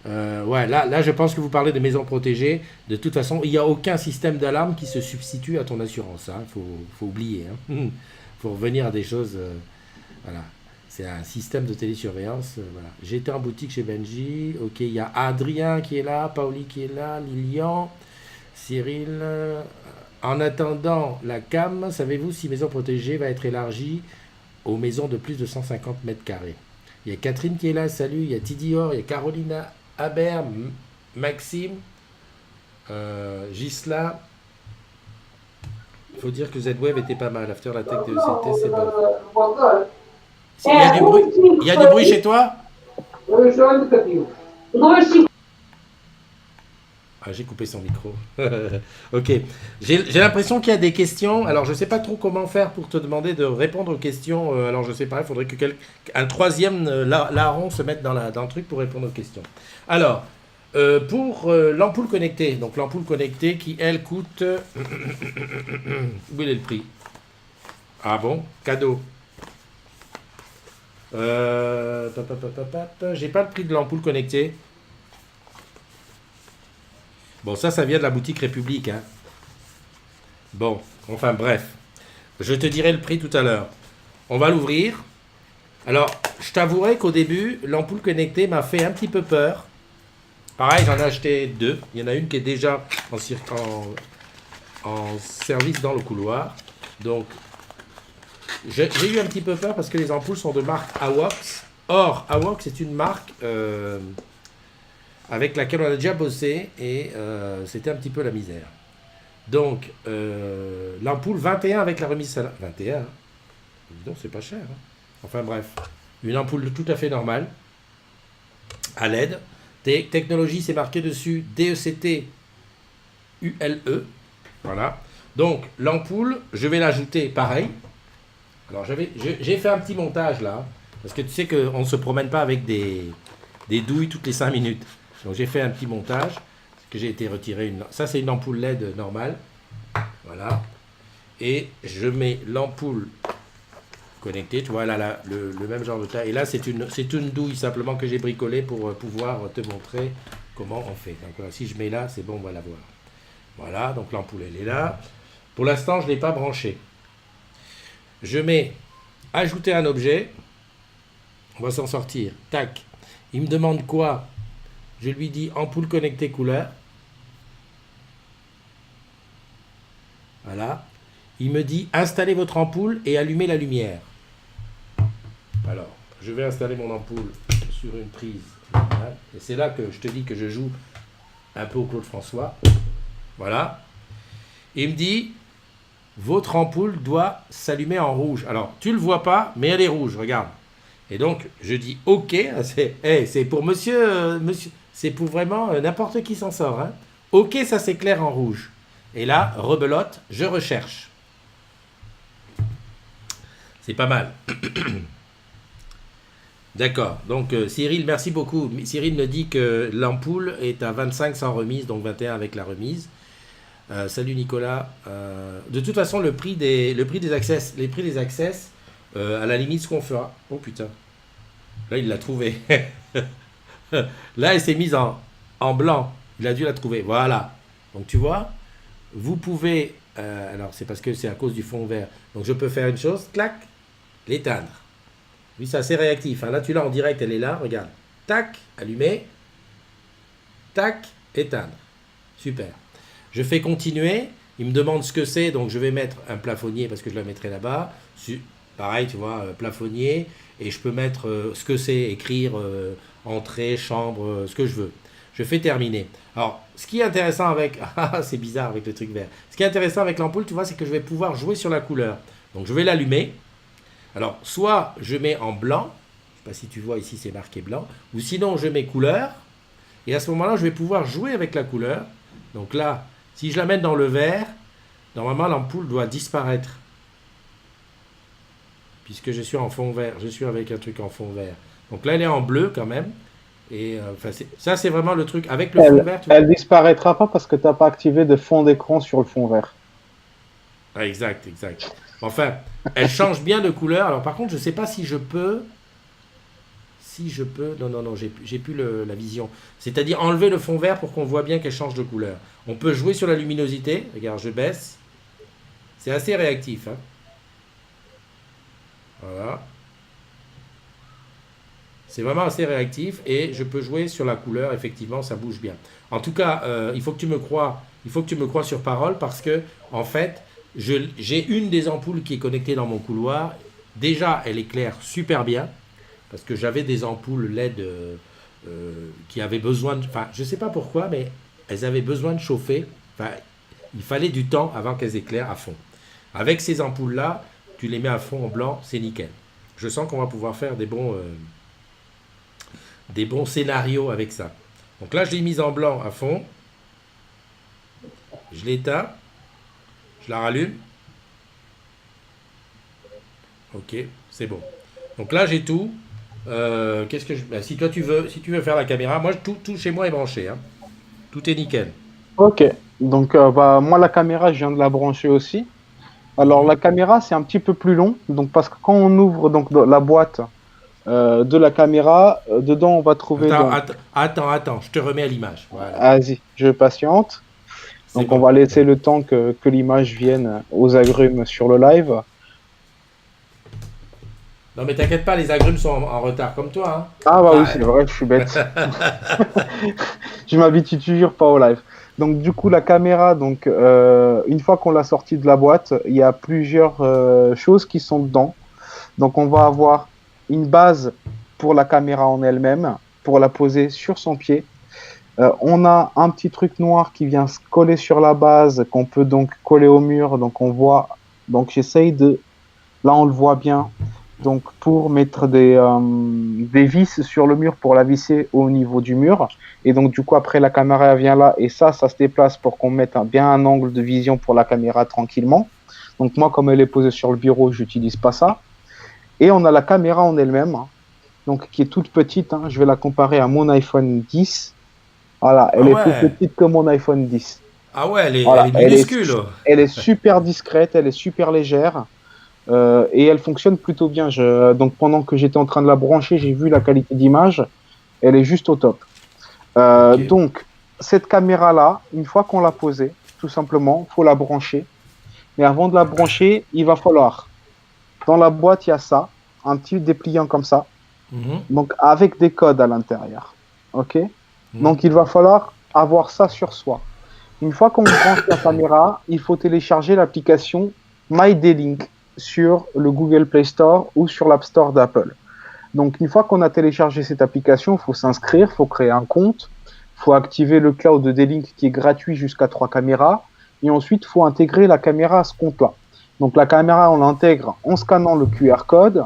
Ouais, là, je pense que vous parlez de maisons protégées. De toute façon, il n'y a aucun système d'alarme qui se substitue à ton assurance. Faut oublier. Faut revenir à des choses. Voilà. C'est un système de télésurveillance. Voilà. J'étais en boutique chez Benji. Ok, il y a Adrien qui est là, Pauli qui est là, Lilian, Cyril. En attendant la cam, savez-vous si maison protégée va être élargie aux maisons de plus de 150 mètres carrés? Il y a Catherine qui est là, salut. Il y a Tidior, il y a Carolina Aber, Maxime, Gisela. Il faut dire que Z-Web était pas mal. After la tech de ECT, c'est bon. Il y a du bruit. Il y a du bruit chez toi? Ah, j'ai coupé son micro. Ok. J'ai l'impression qu'il y a des questions. Alors, je ne sais pas trop comment faire pour te demander de répondre aux questions. Alors, je ne sais pas. Il faudrait qu'un troisième larron se mette dans le truc pour répondre aux questions. Alors, pour l'ampoule connectée. Donc, l'ampoule connectée qui, elle, coûte... Où est le prix? Ah bon? Cadeau. J'ai pas le prix de l'ampoule connectée. Bon, ça vient de la boutique République. Hein. Bon, enfin bref. Je te dirai le prix tout à l'heure. On va l'ouvrir. Alors, je t'avouerai qu'au début, l'ampoule connectée m'a fait un petit peu peur. Pareil, j'en ai acheté deux. Il y en a une qui est déjà en service dans le couloir. Donc, j'ai eu un petit peu peur parce que les ampoules sont de marque AWOX. Or, AWOX est une marque... avec laquelle on a déjà bossé et c'était un petit peu la misère. Donc, l'ampoule 21 avec la remise salariale. 21, hein. Donc c'est pas cher. Hein. Enfin bref, une ampoule tout à fait normale, à LED. Technologie, c'est marqué dessus DECT ULE. Voilà. Donc, l'ampoule, je vais l'ajouter pareil. Alors, j'ai fait un petit montage là, parce que tu sais qu'on ne se promène pas avec des douilles toutes les 5 minutes. Donc j'ai fait un petit montage, que j'ai été retiré ça c'est une ampoule LED normale, voilà. Et je mets l'ampoule connectée, tu vois, là, le même genre de taille. Et là c'est une douille simplement que j'ai bricolée pour pouvoir te montrer comment on fait. Donc voilà, si je mets là, c'est bon, on va la voir. Voilà, donc l'ampoule elle est là. Pour l'instant, je ne l'ai pas branchée. Je mets ajouter un objet, on va s'en sortir, tac. Il me demande quoi? Je lui dis ampoule connectée couleur. Voilà. Il me dit installez votre ampoule et allumez la lumière. Alors, je vais installer mon ampoule sur une prise. Voilà. Et c'est là que je te dis que je joue un peu au Claude François. Voilà. Il me dit, votre ampoule doit s'allumer en rouge. Alors, tu ne le vois pas, mais elle est rouge, regarde. Et donc, je dis, ok, c'est pour monsieur, c'est pour vraiment n'importe qui s'en sort. Hein. Ok, ça s'éclaire en rouge. Et là, rebelote, je recherche. C'est pas mal. D'accord. Donc, Cyril, merci beaucoup. Cyril me dit que l'ampoule est à 25 sans remise, donc 21 avec la remise. Salut Nicolas. De toute façon, le prix des access, à la limite, ce qu'on fera. Oh putain. Là, il l'a trouvé. Là, elle s'est mise en blanc. Il a dû la trouver. Voilà. Donc, tu vois, vous pouvez. Alors, c'est parce que c'est à cause du fond vert. Donc, je peux faire une chose. Clac. L'éteindre. Oui, c'est assez réactif. Hein. Là, tu l'as en direct. Elle est là. Regarde. Tac. Allumer. Tac. Éteindre. Super. Je fais continuer. Il me demande ce que c'est. Donc, je vais mettre un plafonnier parce que je la mettrai là-bas. Pareil, tu vois, plafonnier. Et je peux mettre ce que c'est, écrire entrée, chambre, ce que je veux. Je fais terminer. Alors, ce qui est intéressant avec... Ah, c'est bizarre avec le truc vert. Ce qui est intéressant avec l'ampoule, tu vois, c'est que je vais pouvoir jouer sur la couleur. Donc, je vais l'allumer. Alors, soit je mets en blanc. Je ne sais pas si tu vois ici, c'est marqué blanc. Ou sinon, je mets couleur. Et à ce moment-là, je vais pouvoir jouer avec la couleur. Donc là, si je la mets dans le vert, normalement, l'ampoule doit disparaître. Puisque je suis en fond vert, je suis avec un truc en fond vert. Donc là, elle est en bleu quand même. Et ça, c'est vraiment le truc. Avec le fond vert, elle disparaîtra pas parce que tu n'as pas activé de fond d'écran sur le fond vert. Ah, exact. Enfin, elle change bien de couleur. Alors par contre, je ne sais pas si je peux... Non, j'ai plus la vision. C'est-à-dire enlever le fond vert pour qu'on voit bien qu'elle change de couleur. On peut jouer sur la luminosité. Regarde, je baisse. C'est assez réactif, hein. Voilà. C'est vraiment assez réactif et je peux jouer sur la couleur, effectivement, ça bouge bien. En tout cas, il faut que tu me crois sur parole parce que, en fait, j'ai une des ampoules qui est connectée dans mon couloir. Déjà, elle éclaire super bien parce que j'avais des ampoules LED qui avaient besoin de... Enfin, je ne sais pas pourquoi, mais elles avaient besoin de chauffer. Enfin, il fallait du temps avant qu'elles éclairent à fond. Avec ces ampoules-là, tu les mets à fond en blanc, c'est nickel. Je sens qu'on va pouvoir faire des bons scénarios avec ça. Donc là, je l'ai mise en blanc à fond. Je l'éteins. Je la rallume. Ok, c'est bon. Donc là, j'ai tout. Qu'est-ce que si tu veux faire la caméra, moi, tout chez moi est branché. Hein. Tout est nickel. Ok. Donc, moi, la caméra, je viens de la brancher aussi. Alors la caméra c'est un petit peu plus long, donc parce que quand on ouvre donc la boîte de la caméra, dedans on va trouver. Attends, je te remets à l'image. Voilà. Vas-y, je patiente. Donc on va laisser le temps que l'image vienne aux agrumes sur le live. Non mais t'inquiète pas, les agrumes sont en retard comme toi. Hein. Ah bah oui, c'est vrai, je suis bête. Je m'habitue toujours pas au live. Donc du coup la caméra, donc une fois qu'on l'a sortie de la boîte, il y a plusieurs choses qui sont dedans. Donc on va avoir une base pour la caméra en elle-même, pour la poser sur son pied. On a un petit truc noir qui vient se coller sur la base, qu'on peut donc coller au mur. Donc on voit, donc j'essaye de, là on le voit bien. Donc pour mettre des vis sur le mur pour la visser au niveau du mur. Et donc du coup après la caméra vient là et ça se déplace pour qu'on mette bien un angle de vision pour la caméra tranquillement. Donc moi comme elle est posée sur le bureau, j'utilise pas ça. Et on a la caméra en elle-même, donc qui est toute petite. Hein. Je vais la comparer à mon iPhone 10. Voilà, elle est plus petite que mon iPhone 10. Ah ouais, elle est minuscule. Elle est super discrète, elle est super légère. Et elle fonctionne plutôt bien. Donc pendant que j'étais en train de la brancher, j'ai vu la qualité d'image. Elle est juste au top. Okay. Donc cette caméra-là, une fois qu'on l'a posée, tout simplement, faut la brancher. Mais avant de la brancher, il va falloir, dans la boîte, il y a ça, un petit dépliant comme ça, donc avec des codes à l'intérieur. Ok. Donc il va falloir avoir ça sur soi. Une fois qu'on branche la caméra, il faut télécharger l'application My D-Link sur le Google Play Store ou sur l'App Store d'Apple. Donc, une fois qu'on a téléchargé cette application, il faut s'inscrire, il faut créer un compte, il faut activer le cloud de D-Link qui est gratuit jusqu'à 3 caméras, et ensuite, il faut intégrer la caméra à ce compte-là. Donc, la caméra, on l'intègre en scannant le QR code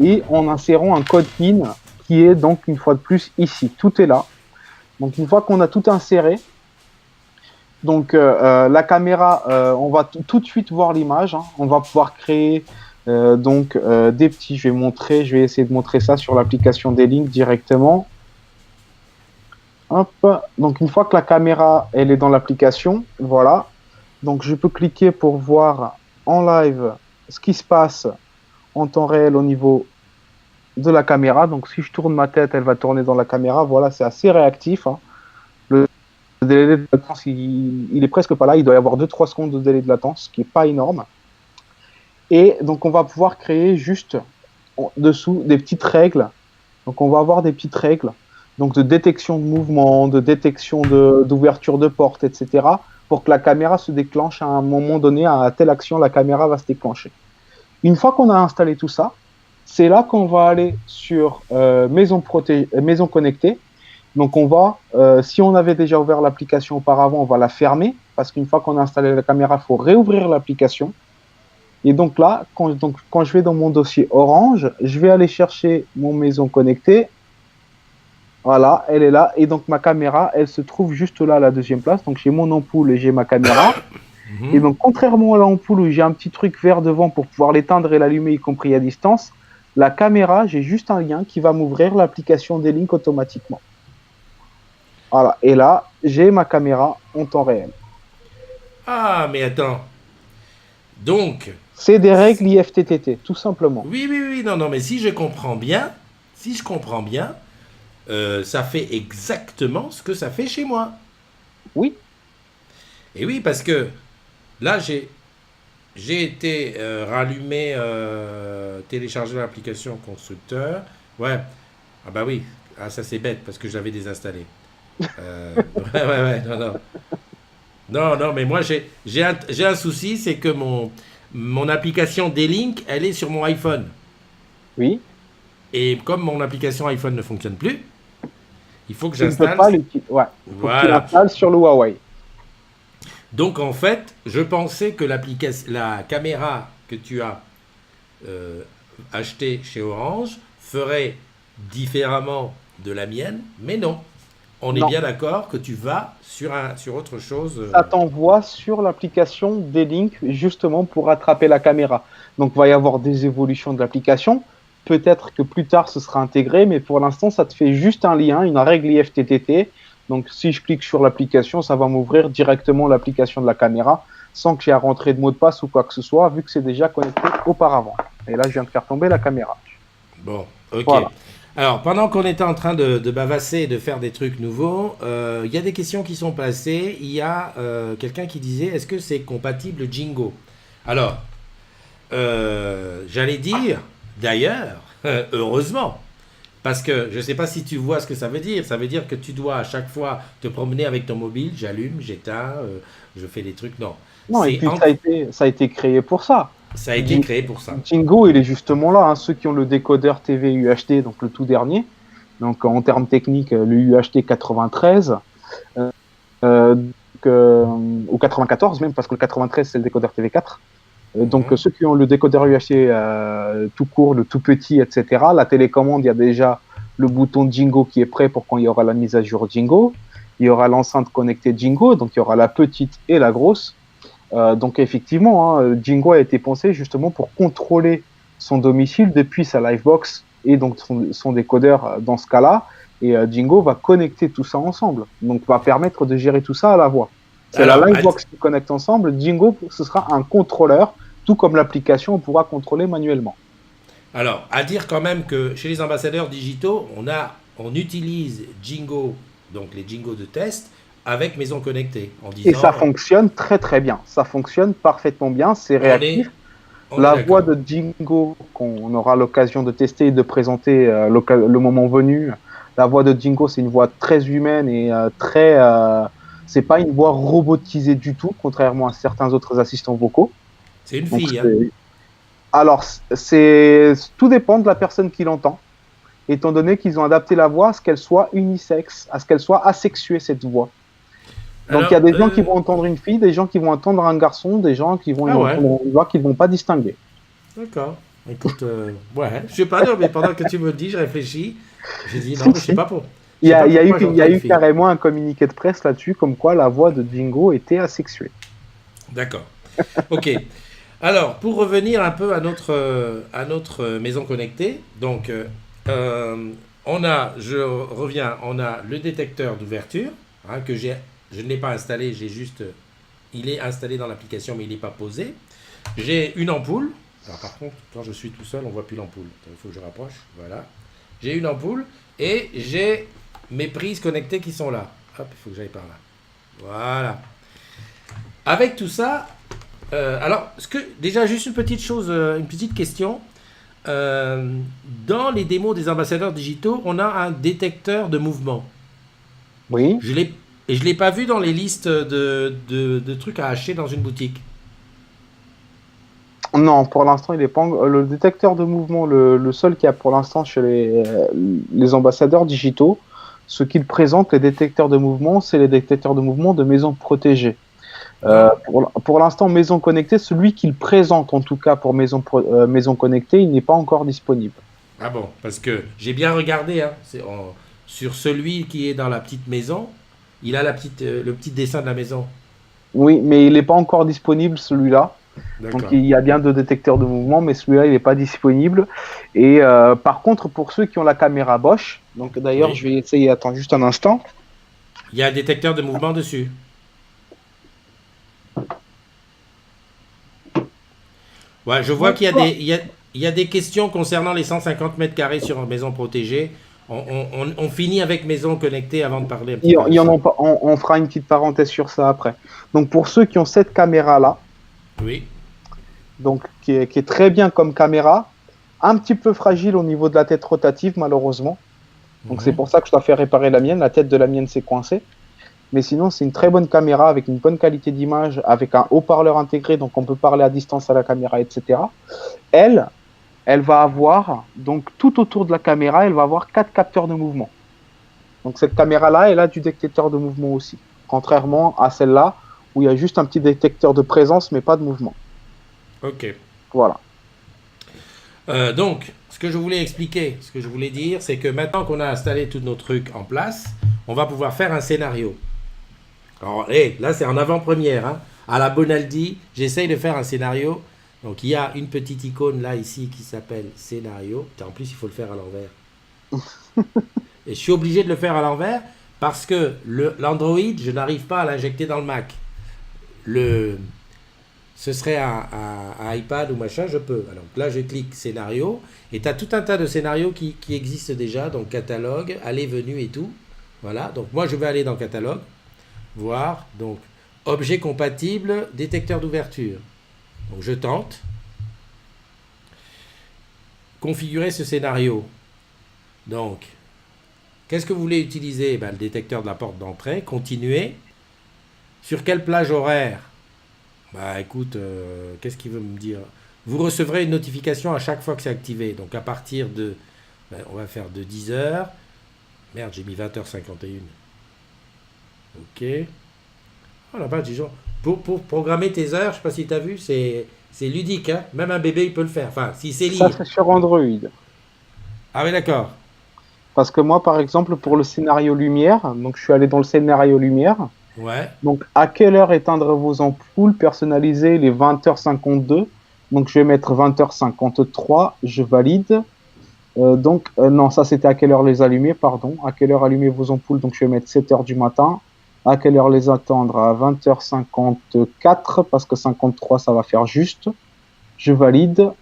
et en insérant un code PIN qui est donc, une fois de plus, ici. Tout est là. Donc, une fois qu'on a tout inséré, donc la caméra, on va tout de suite voir l'image. Hein. On va pouvoir créer des petits. Je vais essayer de montrer ça sur l'application D-Link directement. Hop. Donc une fois que la caméra elle est dans l'application, voilà. Donc je peux cliquer pour voir en live ce qui se passe en temps réel au niveau de la caméra. Donc si je tourne ma tête, elle va tourner dans la caméra. Voilà, c'est assez réactif. Hein. Le délai de latence, il est presque pas là. Il doit y avoir 2-3 secondes de délai de latence, ce qui n'est pas énorme. Et donc, on va pouvoir créer juste en dessous des petites règles. Donc, on va avoir des petites règles donc de détection de mouvement, de détection d'ouverture de porte, etc. pour que la caméra se déclenche à un moment donné, à telle action, la caméra va se déclencher. Une fois qu'on a installé tout ça, c'est là qu'on va aller sur maison connectée. Donc on va, si on avait déjà ouvert l'application auparavant, on va la fermer, parce qu'une fois qu'on a installé la caméra, il faut réouvrir l'application. Et donc là, quand je vais dans mon dossier Orange, je vais aller chercher mon maison connectée. Voilà, elle est là. Et donc ma caméra, elle se trouve juste là à la deuxième place. Donc j'ai mon ampoule et j'ai ma caméra. Et donc contrairement à l'ampoule où j'ai un petit truc vert devant pour pouvoir l'éteindre et l'allumer, y compris à distance, la caméra, j'ai juste un lien qui va m'ouvrir l'application D-Link automatiquement. Voilà, et là, j'ai ma caméra en temps réel. Ah, mais attends. Donc, C'est des règles IFTTT, tout simplement. oui, non, mais si je comprends bien, ça fait exactement ce que ça fait chez moi. Oui, Et oui, parce que là, j'ai été rallumé, télécharger l'application constructeur. Ouais, ah bah oui, ah, ça c'est bête parce que j'avais désinstallé. Ouais, non. Non, mais moi j'ai un souci, c'est que mon application D-Link, elle est sur mon iPhone. oui. Et comme mon application iPhone ne fonctionne plus, il faut que Tu ne peux j'installe. pas l'utiliser. Ouais, il faut que tu Voilà. l'installes sur le Huawei. Donc en fait, je pensais que la caméra que tu as achetée chez Orange ferait différemment de la mienne, mais non. On est Non, bien d'accord que tu vas sur autre chose. ça t'envoie sur l'application D-Link justement pour rattraper la caméra. Donc, il va y avoir des évolutions de l'application. Peut-être que plus tard, ce sera intégré, mais pour l'instant, ça te fait juste un lien, une règle IFTTT. Donc, si je clique sur l'application, ça va m'ouvrir directement l'application de la caméra sans que j'ai à rentrer de mot de passe ou quoi que ce soit, vu que c'est déjà connecté auparavant. Et là, je viens de faire tomber la caméra. Bon, ok. Voilà. Alors, pendant qu'on était en train de bavasser et de faire des trucs nouveaux, il y a des questions qui sont passées. Il y a quelqu'un qui disait, est-ce que c'est compatible Jingo? Alors, j'allais dire, d'ailleurs, heureusement, parce que je ne sais pas si tu vois ce que ça veut dire. Ça veut dire que tu dois à chaque fois te promener avec ton mobile, j'allume, j'éteins, je fais des trucs. Non, Non, et c'est puis ça a été créé pour ça. ça a été créé pour ça. Jingo, il est justement là. Hein, ceux qui ont le décodeur TV UHD, donc le tout dernier, donc en termes techniques, le UHD 93, ou 94 même, parce que le 93 c'est le décodeur TV4. Donc ceux qui ont le décodeur UHD tout court, le tout petit, etc. La télécommande, il y a déjà le bouton Jingo qui est prêt pour quand il y aura la mise à jour Jingo. Il y aura l'enceinte connectée Jingo, donc il y aura la petite et la grosse. Donc effectivement, hein, Jingo a été pensé justement pour contrôler son domicile depuis sa Livebox et donc son décodeur dans ce cas-là. Et Jingo va connecter tout ça ensemble. Donc va permettre de gérer tout ça à la voix. C'est la Livebox qui connecte ensemble. Jingo, ce sera un contrôleur, tout comme l'application, on pourra contrôler manuellement. Alors, à dire quand même que chez les ambassadeurs digitaux, on utilise Jingo, donc les Jingo de test, avec Maison Connectée. En disant, et ça fonctionne très très bien. Ça fonctionne parfaitement bien, c'est réactif. La voix de Jingo, qu'on aura l'occasion de tester et de présenter le moment venu, la voix de Jingo, c'est une voix très humaine et c'est pas une voix robotisée du tout, contrairement à certains autres assistants vocaux. C'est une fille. Alors, tout dépend de la personne qui l'entend. étant donné qu'ils ont adapté la voix à ce qu'elle soit unisexe, à ce qu'elle soit asexuée, cette voix. Donc il y a des gens qui vont entendre une fille, des gens qui vont entendre un garçon, des gens qui vont entendre une voix qu'ils ne vont pas distinguer. D'accord. Écoute, ouais, je sais pas, non, mais pendant que tu me le dis, je réfléchis. J'ai dit, non, mais je sais pas pour. Il y a eu carrément un communiqué de presse là-dessus, comme quoi la voix de Dingo était asexuée. D'accord. Ok. Alors, pour revenir un peu à notre maison connectée, donc, on a le détecteur d'ouverture, hein, je ne l'ai pas installé, il est installé dans l'application, mais il n'est pas posé. J'ai une ampoule. Alors, par contre, quand je suis tout seul, on ne voit plus l'ampoule. Il faut que je rapproche. Voilà. J'ai une ampoule et j'ai mes prises connectées qui sont là. Hop, il faut que j'aille par là. Voilà. Avec tout ça, alors, déjà, juste une petite chose, une petite question. Dans les démos des ambassadeurs digitaux, on a un détecteur de mouvement. Oui. Je l'ai pas vu dans les listes de trucs à acheter dans une boutique. Non, pour l'instant, il n'est pas le détecteur de mouvement, le seul qu'il y a pour l'instant chez les ambassadeurs digitaux. Ce qu'ils présentent, les détecteurs de mouvement, c'est les détecteurs de mouvement de maisons protégées. Pour l'instant, maison connectée, celui qu'ils présentent en tout cas pour maison connectée, il n'est pas encore disponible. Ah bon, parce que j'ai bien regardé, hein, sur celui qui est dans la petite maison, il a le petit dessin de la maison. Oui, mais il n'est pas encore disponible celui-là. D'accord. Donc il y a bien 2 détecteurs de mouvement, mais celui-là il n'est pas disponible. Et par contre, pour ceux qui ont la caméra Bosch, donc d'ailleurs je vais essayer, attends juste un instant. Il y a un détecteur de mouvement dessus. Ouais, je vois qu'il y a des questions concernant les 150 mètres carrés sur une maison protégée. On finit avec maison connectée avant de parler un petit peu. On fera une petite parenthèse sur ça après. Donc pour ceux qui ont cette caméra-là, oui. Donc qui est très bien comme caméra, un petit peu fragile au niveau de la tête rotative malheureusement. Donc c'est pour ça que je dois faire réparer la mienne. La tête de la mienne s'est coincée. Mais sinon c'est une très bonne caméra avec une bonne qualité d'image, avec un haut-parleur intégré, donc on peut parler à distance à la caméra, etc. Elle va avoir, donc tout autour de la caméra, elle va avoir 4 capteurs de mouvement. Donc cette caméra-là, elle a du détecteur de mouvement aussi. Contrairement à celle-là, où il y a juste un petit détecteur de présence, mais pas de mouvement. Ok. Voilà. Donc, ce que je voulais expliquer, ce que je voulais dire, c'est que maintenant qu'on a installé tous nos trucs en place, on va pouvoir faire un scénario. Alors, là, c'est en avant-première. Hein. À la Bonaldi, j'essaye de faire un scénario. Donc, il y a une petite icône là, ici, qui s'appelle scénario. En plus, il faut le faire à l'envers. Et je suis obligé de le faire à l'envers parce que l'Android, je n'arrive pas à l'injecter dans le Mac. Ce serait un iPad ou machin, je peux. Alors là, je clique scénario et tu as tout un tas de scénarios qui existent déjà, donc catalogue, aller, venue et tout. Voilà, donc moi je vais aller dans catalogue, voir, donc objet compatible, détecteur d'ouverture. Donc je tente. Configurer ce scénario. Donc, qu'est-ce que vous voulez utiliser? Le détecteur de la porte d'entrée, continuer. Sur quelle plage horaire? Écoute, qu'est-ce qu'il veut me dire? Vous recevrez une notification à chaque fois que c'est activé. Donc à partir de, on va faire de 10h. Merde, j'ai mis 20h51. Ok. Oh là-bas, disons, pour programmer tes heures, je sais pas si tu as vu, c'est ludique, hein. Même un bébé il peut le faire. Enfin, si c'est libre. Ça c'est sur Android. Ah oui, d'accord. Parce que moi, par exemple, pour le scénario lumière, donc je suis allé dans le scénario lumière. Ouais. Donc, à quelle heure éteindre vos ampoules personnalisées les 20h52. Donc, je vais mettre 20h53, je valide. Non, ça c'était à quelle heure les allumer, pardon. À quelle heure allumer vos ampoules, donc je vais mettre 7h du matin. À quelle heure les attendre? À 20h54, parce que 53 ça va faire juste. Je valide.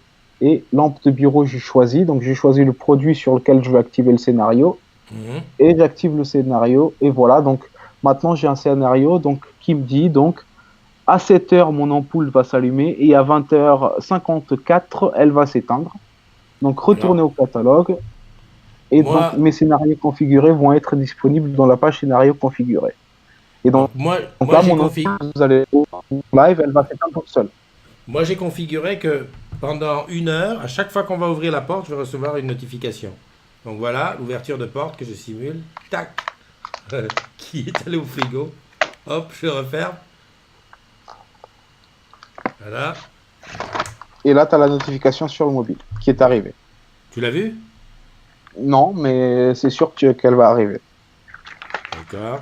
Et lampe de bureau, j'ai choisi. Donc, j'ai choisi le produit sur lequel je veux activer le scénario. Et j'active le scénario. Et voilà, donc maintenant j'ai un scénario qui me dit donc à 7h mon ampoule va s'allumer et à 20h54 elle va s'éteindre. Donc retournez au catalogue et donc mes scénarios configurés vont être disponibles dans la page scénario configuré. Et donc là mon ampoule, vous allez au live, elle va s'éteindre toute seule. Moi j'ai configuré que pendant 1 heure, à chaque fois qu'on va ouvrir la porte, je vais recevoir une notification. Donc voilà, l'ouverture de porte que je simule. Tac. Qui est allé au frigo. Hop, je referme. Voilà. Et là, tu as la notification sur le mobile qui est arrivée. Tu l'as vu? Non, mais c'est sûr qu'elle va arriver. D'accord.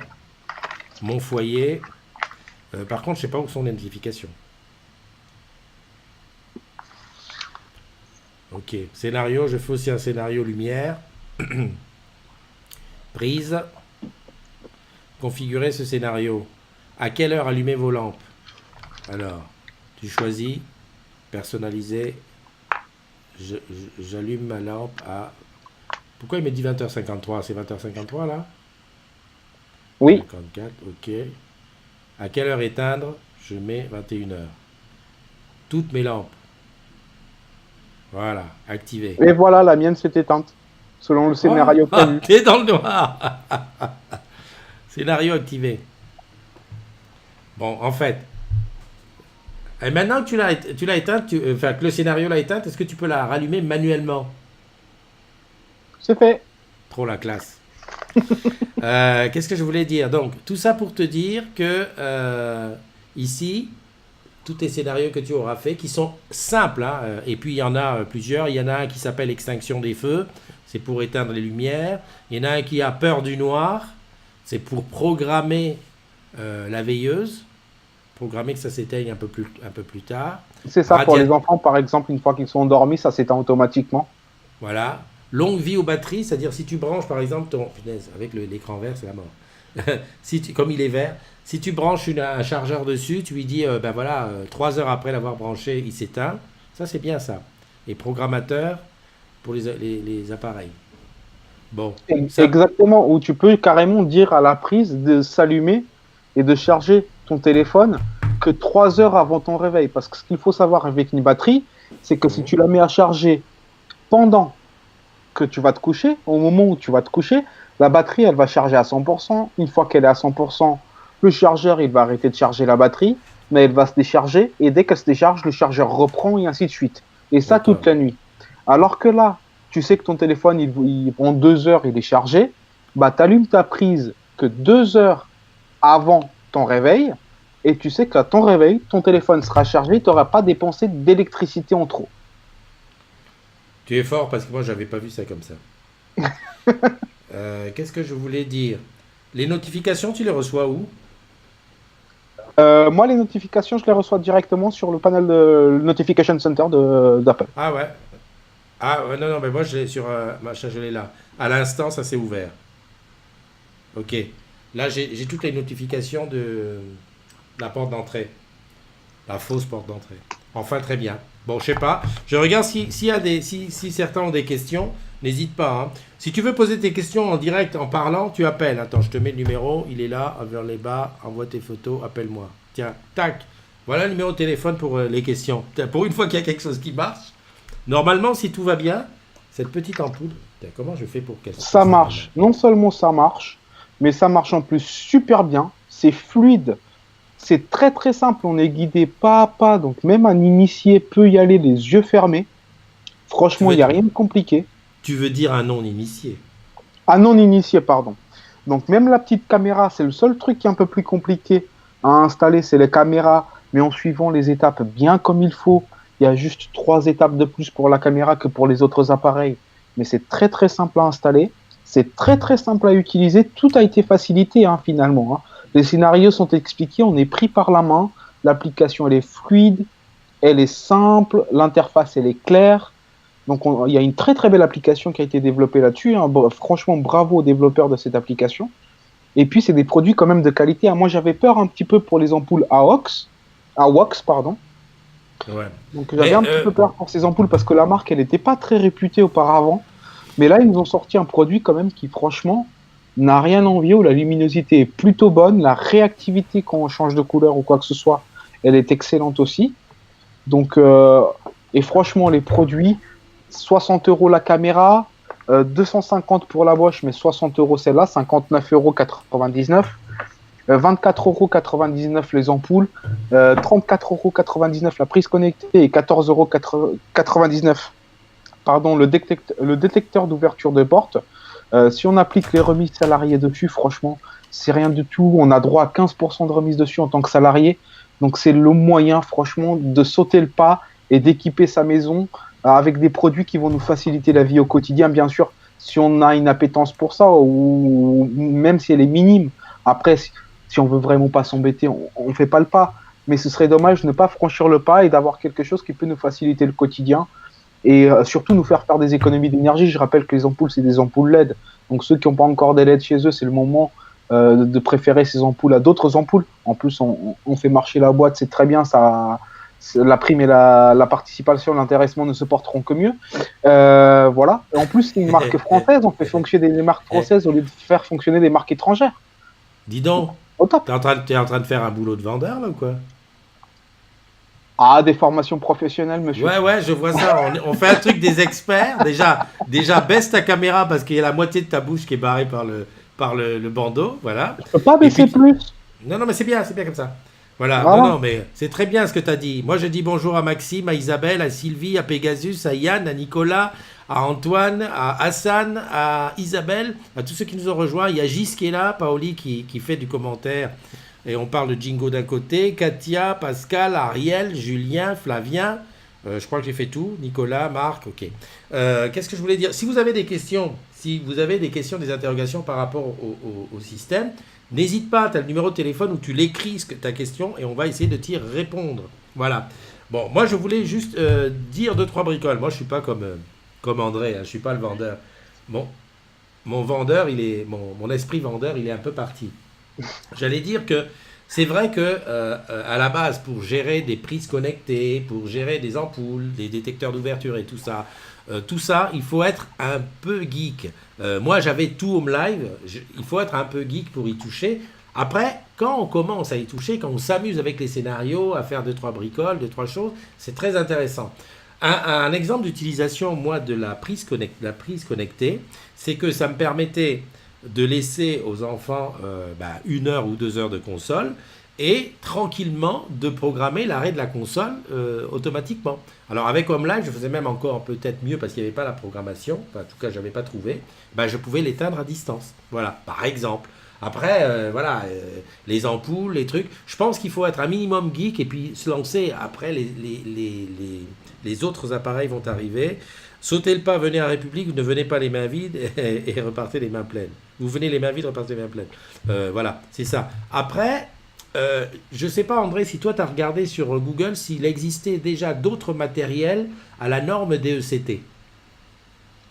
Mon foyer. Par contre, je sais pas où sont les notifications. Ok. Scénario, je fais aussi un scénario lumière. Prise. Configurer ce scénario. À quelle heure allumer vos lampes? Alors, tu choisis. Personnaliser. J'allume ma lampe à... Pourquoi il me dit 20h53? C'est 20h53 là? Oui. 54, ok. À quelle heure éteindre? Je mets 21h. Toutes mes lampes. Voilà, activé. Et voilà, la mienne s'est éteinte, selon le scénario prévu. T'es dans le noir. Scénario activé. Bon, en fait. Et maintenant que tu l'as éteinte, enfin que le scénario l'a éteinte, est-ce que tu peux la rallumer manuellement? C'est fait. Trop la classe. Qu'est-ce que je voulais dire? Donc, tout ça pour te dire que ici, tous les scénarios que tu auras fait, qui sont simples, hein, et puis il y en a plusieurs. Il y en a un qui s'appelle Extinction des feux, c'est pour éteindre les lumières. Il y en a un qui a peur du noir, c'est pour programmer la veilleuse, programmer que ça s'éteigne un peu plus tard. C'est ça, pour les enfants, par exemple, une fois qu'ils sont endormis, ça s'éteint automatiquement. Voilà. Longue vie aux batteries, c'est-à-dire si tu branches par exemple ton... Punaise, avec l'écran vert, c'est la mort. Comme il est vert, si tu branches un chargeur dessus, tu lui dis, ben voilà, 3 heures après l'avoir branché, il s'éteint. Ça, c'est bien ça. Et programmateur pour les appareils. Bon. Ça... Exactement, où tu peux carrément dire à la prise de s'allumer et de charger ton téléphone que 3 heures avant ton réveil. Parce que ce qu'il faut savoir avec une batterie, c'est que si tu la mets à charger pendant que tu vas te coucher, au moment où tu vas te coucher, la batterie, elle va charger à 100%. Une fois qu'elle est à 100%, le chargeur, il va arrêter de charger la batterie, mais elle va se décharger, et dès qu'elle se décharge, le chargeur reprend, et ainsi de suite. Et ça, toute la nuit. Alors que là, tu sais que ton téléphone, il prend 2 heures, il est chargé, bah, tu allumes ta prise que 2 heures avant ton réveil, et tu sais qu'à ton réveil, ton téléphone sera chargé, tu n'auras pas dépensé d'électricité en trop. Tu es fort parce que moi, j'avais pas vu ça comme ça. Qu'est-ce que je voulais dire? Les notifications, tu les reçois où? Moi, les notifications, je les reçois directement sur le panel de Notification Center d'Apple. Ah ouais. Ah ouais, non, mais moi, je l'ai sur machin, je l'ai là. À l'instant, ça s'est ouvert. Ok. Là, j'ai toutes les notifications de la porte d'entrée. La fausse porte d'entrée. Enfin, très bien. Bon, je sais pas. Je regarde si certains ont des questions. N'hésite pas. Hein. Si tu veux poser tes questions en direct, en parlant, tu appelles. Attends, je te mets le numéro. Il est là, vers les bas. Envoie tes photos. Appelle-moi. Tiens, tac. Voilà le numéro de téléphone pour les questions. Pour une fois qu'il y a quelque chose qui marche. Normalement, si tout va bien, cette petite ampoule. Comment je fais pour qu'elle... Ça marche. Non seulement ça marche, mais ça marche en plus super bien. C'est fluide. C'est très très simple, on est guidé pas à pas, donc même un initié peut y aller les yeux fermés. Franchement, il n'y a rien de compliqué. Tu veux dire un non-initié? Un non-initié, pardon. Donc même la petite caméra, c'est le seul truc qui est un peu plus compliqué à installer, c'est les caméras, mais en suivant les étapes bien comme il faut. Il y a juste 3 étapes de plus pour la caméra que pour les autres appareils, mais c'est très très simple à installer, c'est très très simple à utiliser, tout a été facilité hein, finalement. Hein. Les scénarios sont expliqués, on est pris par la main, l'application elle est fluide, elle est simple, l'interface elle est claire. Donc il y a une très très belle application qui a été développée là-dessus. Hein. Franchement, bravo aux développeurs de cette application. Et puis c'est des produits quand même de qualité. Hein. Moi j'avais peur un petit peu pour les ampoules AWOX, pardon. Ouais. Donc j'avais un petit peu peur pour ces ampoules parce que la marque elle n'était pas très réputée auparavant. Mais là ils nous ont sorti un produit quand même qui franchement n'a rien à envier, où la luminosité est plutôt bonne, la réactivité quand on change de couleur ou quoi que ce soit, elle est excellente aussi. Donc, et franchement, les produits, 60 € la caméra, 250 pour la Bosch, mais 60 € celle-là, 59,99 €, 24,99 € les ampoules, 34,99 € la prise connectée et 14,99 € pardon, le détecteur d'ouverture de porte, si on applique les remises salariées dessus, franchement, c'est rien du tout. On a droit à 15% de remise dessus en tant que salarié. Donc c'est le moyen, franchement, de sauter le pas et d'équiper sa maison avec des produits qui vont nous faciliter la vie au quotidien, bien sûr, si on a une appétence pour ça, ou même si elle est minime. Après, si on veut vraiment pas s'embêter, on fait pas le pas. Mais ce serait dommage de ne pas franchir le pas et d'avoir quelque chose qui peut nous faciliter le quotidien et surtout nous faire des économies d'énergie. Je rappelle que les ampoules, c'est des ampoules LED. Donc ceux qui n'ont pas encore des LED chez eux, c'est le moment de préférer ces ampoules à d'autres ampoules. En plus, on fait marcher la boîte, c'est très bien. Ça, la prime et la participation, l'intéressement ne se porteront que mieux. Voilà. Et en plus, c'est une marque française. On fait fonctionner des marques françaises au lieu de faire fonctionner des marques étrangères. Dis donc, Au top. t'es en train de faire un boulot de vendeur là ou quoi? Ah, des formations professionnelles, monsieur. Ouais, je vois ça. On fait un truc des experts. Déjà, baisse ta caméra parce qu'il y a la moitié de ta bouche qui est barrée par le bandeau. Voilà. Je peux pas Et baisser puis, plus. non, mais c'est bien comme ça. Voilà, Voilà. non, mais c'est très bien ce que tu as dit. Moi, je dis bonjour à Maxime, à Isabelle, à Sylvie, à Pegasus, à Yann, à Nicolas, à Antoine, à Hassan, à Isabelle, à tous ceux qui nous ont rejoints. Il y a Gis qui est là, Paoli qui fait du commentaire. Et on parle de Jingo d'un côté, Katia, Pascal, Ariel, Julien, Flavien. Je crois que j'ai fait tout. Nicolas, Marc, ok. Qu'est-ce que je voulais dire? Si vous avez des questions, des interrogations par rapport au système, n'hésite pas, tu as le numéro de téléphone où tu l'écris ta question et on va essayer de t'y répondre. Voilà. Bon, moi je voulais juste dire 2-3 bricoles. Moi je suis pas comme André, hein, je suis pas le vendeur. Mon vendeur, mon esprit vendeur, il est un peu parti. J'allais dire que c'est vrai que à la base, pour gérer des prises connectées, pour gérer des ampoules, des détecteurs d'ouverture et tout ça, il faut être un peu geek. Moi, j'avais tout Home Live. Il faut être un peu geek pour y toucher. Après, quand on commence à y toucher, quand on s'amuse avec les scénarios, à faire 2-3 bricoles, 2-3 choses, c'est très intéressant. Un exemple d'utilisation, moi, de la prise connectée, c'est que ça me permettait de laisser aux enfants 1 heure ou 2 heures de console et tranquillement de programmer l'arrêt de la console automatiquement. Alors avec Home Live, je faisais même encore peut-être mieux parce qu'il n'y avait pas la programmation, enfin, en tout cas je n'avais pas trouvé, je pouvais l'éteindre à distance. Voilà, par exemple. Après, les ampoules, les trucs, je pense qu'il faut être un minimum geek et puis se lancer. Après, les autres appareils vont arriver. Sautez le pas, venez à République, ne venez pas les mains vides et repartez les mains pleines. Vous venez les mains vides, repartez les mains pleines. Voilà, c'est ça. Après, je ne sais pas, André, si toi tu as regardé sur Google s'il existait déjà d'autres matériels à la norme DECT.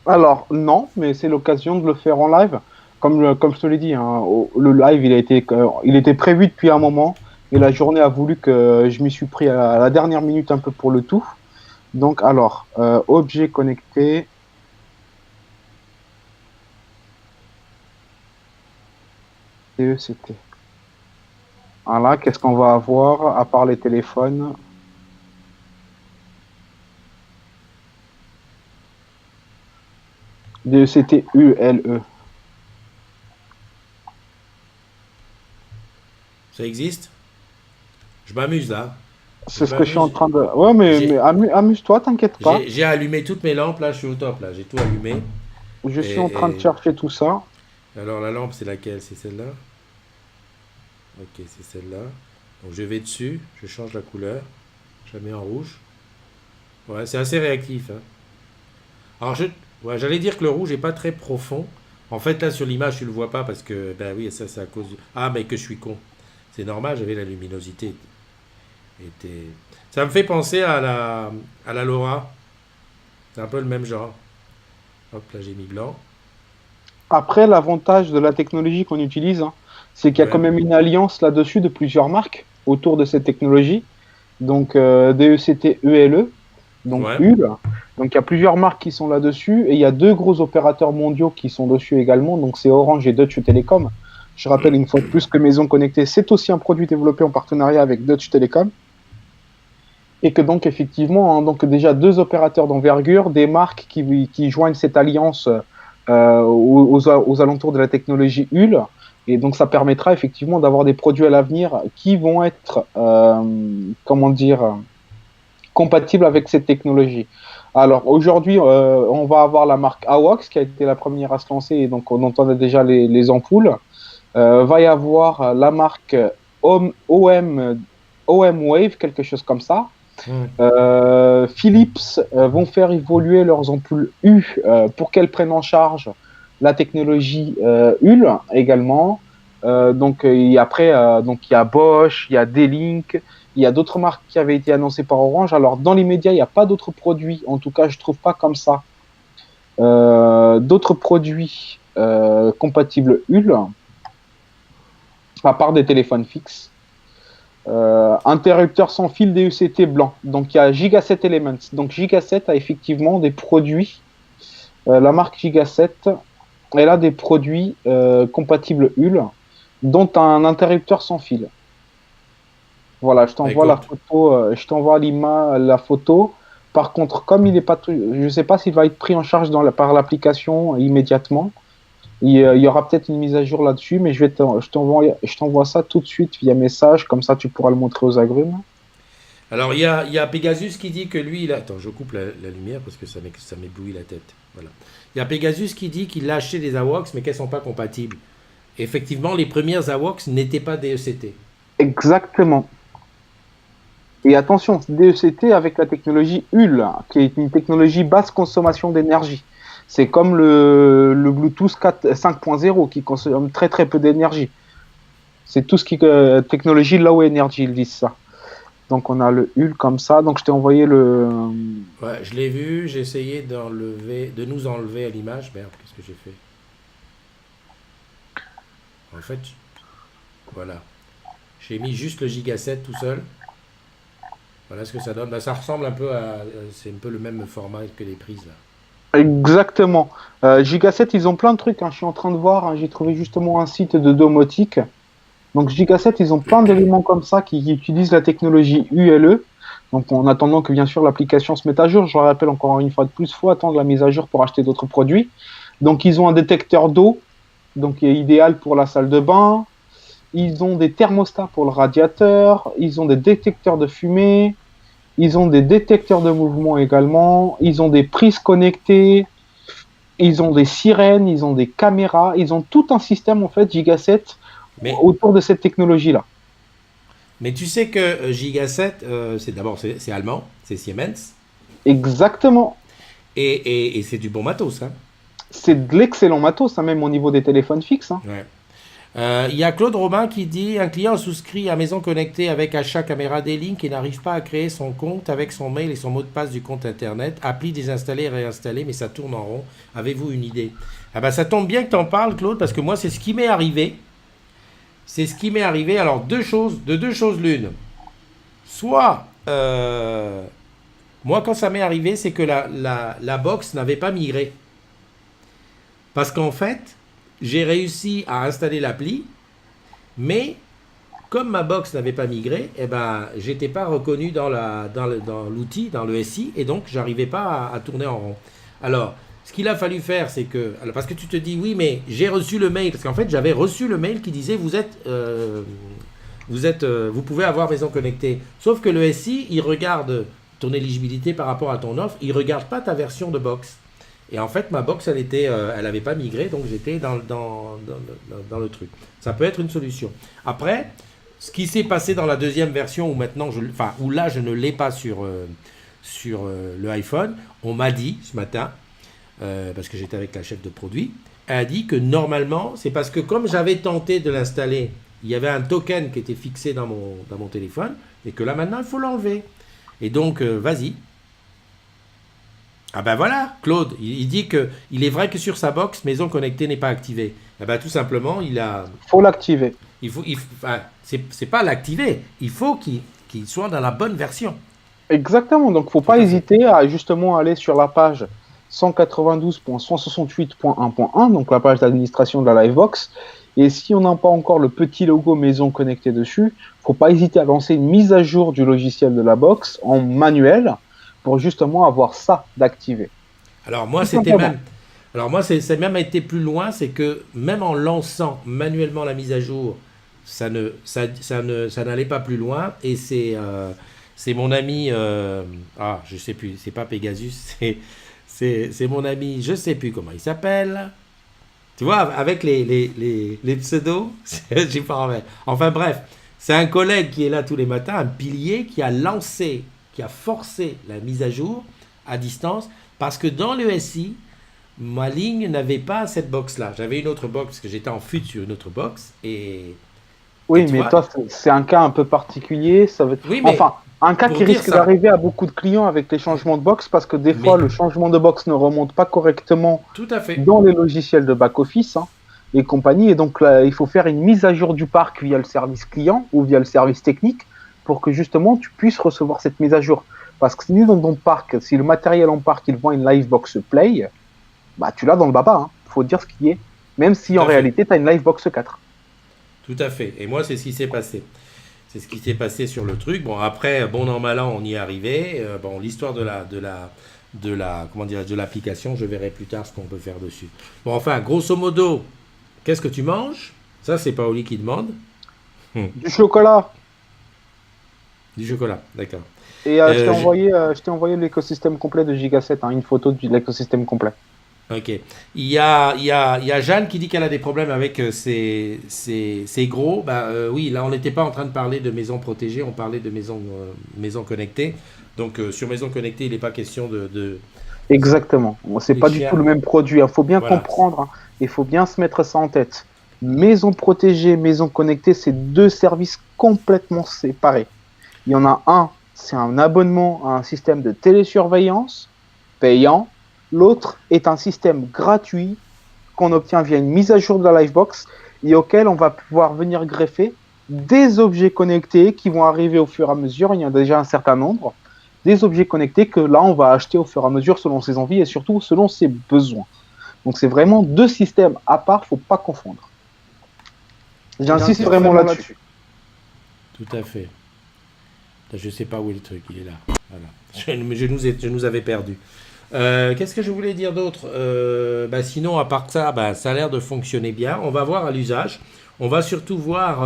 Alors, non, mais c'est l'occasion de le faire en live. Comme je te l'ai dit, hein, le live, il était prévu depuis un moment. Et la journée a voulu que je m'y suis pris à la dernière minute un peu pour le tout. Donc, alors, objet connecté. DECT. Voilà, qu'est-ce qu'on va avoir à part les téléphones? DECT ULE. Ça existe? Je m'amuse là. C'est ce que je suis en train de... Ouais, mais amuse-toi, t'inquiète pas. J'ai allumé toutes mes lampes, là, je suis au top, là. J'ai tout allumé. Je suis en train de chercher tout ça. Alors, la lampe, c'est laquelle? C'est celle-là? Ok, c'est celle-là. Donc, je vais dessus, je change la couleur. Je la mets en rouge. Ouais, c'est assez réactif. Hein. Alors, j'allais dire que le rouge n'est pas très profond. En fait, là, sur l'image, tu le vois pas parce que, oui, ça, c'est à cause du... Ah, mais que je suis con. C'est normal, j'avais la luminosité. Ça me fait penser à la Laura. C'est un peu le même genre. Hop, là, j'ai mis blanc. Après, l'avantage de la technologie qu'on utilise, hein, c'est qu'il y a quand même une alliance là-dessus de plusieurs marques autour de cette technologie. Donc, DECT ULE, donc UL. Donc, il y a plusieurs marques qui sont là-dessus. Et il y a 2 gros opérateurs mondiaux qui sont dessus également. Donc, c'est Orange et Deutsche Telekom. Je rappelle une fois de plus que Maison Connectée, c'est aussi un produit développé en partenariat avec Deutsche Telekom. Et que donc, effectivement, hein, donc déjà 2 opérateurs d'envergure, des marques qui joignent cette alliance aux alentours de la technologie UL. Et donc, ça permettra effectivement d'avoir des produits à l'avenir qui vont être, compatibles avec cette technologie. Alors aujourd'hui, on va avoir la marque AWOX qui a été la première à se lancer et donc dont on a déjà les ampoules. Va y avoir la marque OM Wave, quelque chose comme ça. Hmm. Philips vont faire évoluer leurs ampoules U pour qu'elles prennent en charge la technologie UL également. Et après, donc il y a Bosch, il y a D-Link, il y a d'autres marques qui avaient été annoncées par Orange. Alors dans les médias, il n'y a pas d'autres produits, en tout cas je trouve pas comme ça, d'autres produits compatibles UL, à part des téléphones fixes. Interrupteur sans fil DECT blanc. Donc il y a Giga7 Elements. Donc Giga7 a effectivement des produits. La marque Giga7, elle a des produits compatibles UL, dont un interrupteur sans fil. Voilà, je t'envoie la photo. Je t'envoie la photo. Par contre, comme il est pas, je ne sais pas s'il va être pris en charge par l'application immédiatement. Il y aura peut-être une mise à jour là-dessus, mais je t'envoie ça tout de suite via message, comme ça tu pourras le montrer aux agrumes. Alors, il y a Pegasus qui dit que lui, il a... Attends, je coupe la lumière parce que ça m'éblouit la tête. Voilà. Il y a Pegasus qui dit qu'il a acheté des AWOX, mais qu'elles ne sont pas compatibles. Effectivement, les premières AWOX n'étaient pas DECT. Exactement. Et attention, DECT avec la technologie UL, qui est une technologie basse consommation d'énergie. C'est comme le Bluetooth 5.0 qui consomme très très peu d'énergie. C'est tout ce qui est technologie low energy, ils disent ça. Donc on a le UL comme ça. Donc je t'ai envoyé le. Ouais, je l'ai vu, j'ai essayé de nous enlever à l'image. Merde, qu'est-ce que j'ai fait? En fait, voilà. J'ai mis juste le Giga 7 tout seul. Voilà ce que ça donne. Bah, ça ressemble un peu à. C'est un peu le même format que les prises là. Exactement. Giga 7, ils ont plein de trucs. Je suis en train de voir. J'ai trouvé justement un site de domotique. Donc Giga 7, ils ont plein d'éléments comme ça qui utilisent la technologie ULE. Donc en attendant que bien sûr l'application se mette à jour, je le rappelle encore une fois de plus, il faut attendre la mise à jour pour acheter d'autres produits. Donc ils ont un détecteur d'eau, donc qui est idéal pour la salle de bain. Ils ont des thermostats pour le radiateur. Ils ont des détecteurs de fumée. Ils ont des détecteurs de mouvement également. Ils ont des prises connectées. Ils ont des sirènes. Ils ont des caméras. Ils ont tout un système en fait Giga 7 autour de cette technologie-là. Mais tu sais que Giga 7, c'est allemand, c'est Siemens. Exactement. Et c'est du bon matos. Hein. C'est de l'excellent matos, même au niveau des téléphones fixes. Hein. Ouais. Il y a Claude Robin qui dit un client souscrit à Maison Connectée avec achat caméra D-Link et n'arrive pas à créer son compte avec son mail et son mot de passe du compte internet. Appli désinstallé et réinstallé, mais ça tourne en rond. Avez-vous une idée? Ah bah, ça tombe bien que tu en parles, Claude, parce que moi, c'est ce qui m'est arrivé. C'est ce qui m'est arrivé. Alors, deux choses l'une. Soit, moi, quand ça m'est arrivé, c'est que la box n'avait pas migré. Parce qu'en fait, j'ai réussi à installer l'appli, mais comme ma box n'avait pas migré, eh ben, j'étais pas reconnu dans l'outil, dans le SI, et donc j'arrivais pas à tourner en rond. Alors, ce qu'il a fallu faire, c'est que... Alors, parce que tu te dis, oui, mais j'ai reçu le mail, parce qu'en fait, j'avais reçu le mail qui disait, vous pouvez avoir Maison Connectée. Sauf que le SI, il regarde ton éligibilité par rapport à ton offre, il regarde pas ta version de box. Et en fait, ma box, elle n'avait pas migré, donc j'étais dans le truc. Ça peut être une solution. Après, ce qui s'est passé dans la deuxième version, où là, je ne l'ai pas sur le iPhone, on m'a dit ce matin, parce que j'étais avec la chef de produit, elle a dit que normalement, c'est parce que comme j'avais tenté de l'installer, il y avait un token qui était fixé dans mon téléphone, et que là, maintenant, il faut l'enlever. Et donc, vas-y. Ah ben voilà, Claude, il dit que il est vrai que sur sa box, Maison Connectée n'est pas activée. Ah ben tout simplement, faut l'activer. C'est pas l'activer, il faut qu'il soit dans la bonne version. Exactement, donc faut pas hésiter à justement aller sur la page 192.168.1.1, donc la page d'administration de la Livebox. Et si on n'a pas encore le petit logo Maison Connectée dessus, faut pas hésiter à lancer une mise à jour du logiciel de la box en manuel, pour justement avoir ça d'activer. Alors moi, c'est même été plus loin, c'est que même en lançant manuellement la mise à jour, ça n'allait pas plus loin, et C'est mon ami, je sais plus, c'est pas Pegasus, c'est mon ami, je sais plus comment il s'appelle. Tu vois, avec les pseudos, j'ai pas envie. Enfin bref, c'est un collègue qui est là tous les matins, un pilier qui a lancé, qui a forcé la mise à jour à distance, parce que dans le SI, ma ligne n'avait pas cette box-là. J'avais une autre box, parce que j'étais en FUT sur une autre box, et Oui, tu mais vois, toi, c'est un cas un peu particulier. Ça veut... oui, mais Enfin, un cas pour qui dire risque ça, d'arriver à beaucoup de clients avec les changements de box parce que des fois, mais le changement de box ne remonte pas correctement tout à fait, dans les logiciels de back-office et compagnie. Et donc, là, il faut faire une mise à jour du parc via le service client ou via le service technique pour que justement tu puisses recevoir cette mise à jour. Parce que si dans ton parc, si le matériel en parc, il voit une Livebox Play, bah, tu l'as dans le baba. Faut dire ce qui est. Même si tout en à fait, réalité, tu as une Livebox 4. tout à fait. Et moi, c'est ce qui s'est passé. C'est ce qui s'est passé sur le truc. Bon, après, bon an, mal an, on y est arrivé. Bon, l'histoire comment dire, de l'application, je verrai plus tard ce qu'on peut faire dessus. Bon, enfin, grosso modo, qu'est-ce que tu manges? Ça, c'est Paoli qui demande. Du chocolat. Du chocolat, d'accord. Et Euh, je- je t'ai envoyé l'écosystème complet de Giga7, une photo de l'écosystème complet. Ok. Il y a Jeanne qui dit qu'elle a des problèmes avec ses gros. Bah, oui, là, on n'était pas en train de parler de maisons protégées, on parlait de maisons connectées. Donc, sur maisons connectées, il n'est pas question de. Exactement. Bon, c'est Les pas du tout chiens. le même produit. Il faut bien Voilà. comprendre, il faut bien se mettre ça en tête. Maison protégée, maison connectée, c'est deux services complètement séparés. Il y en a un, c'est un abonnement à un système de télésurveillance payant. L'autre est un système gratuit qu'on obtient via une mise à jour de la Livebox et auquel on va pouvoir venir greffer des objets connectés qui vont arriver au fur et à mesure. Il y en a déjà un certain nombre. Des objets connectés que là, on va acheter au fur et à mesure selon ses envies et surtout selon ses besoins. Donc, c'est vraiment deux systèmes à part, faut pas confondre. J'insiste vraiment là-dessus. Tout à fait. Je sais pas où est le truc, il est là. Voilà. Je nous avais perdu. Qu'est-ce que je voulais dire d'autre? Sinon, à part ça, ça a l'air de fonctionner bien. On va voir à l'usage. On va surtout voir.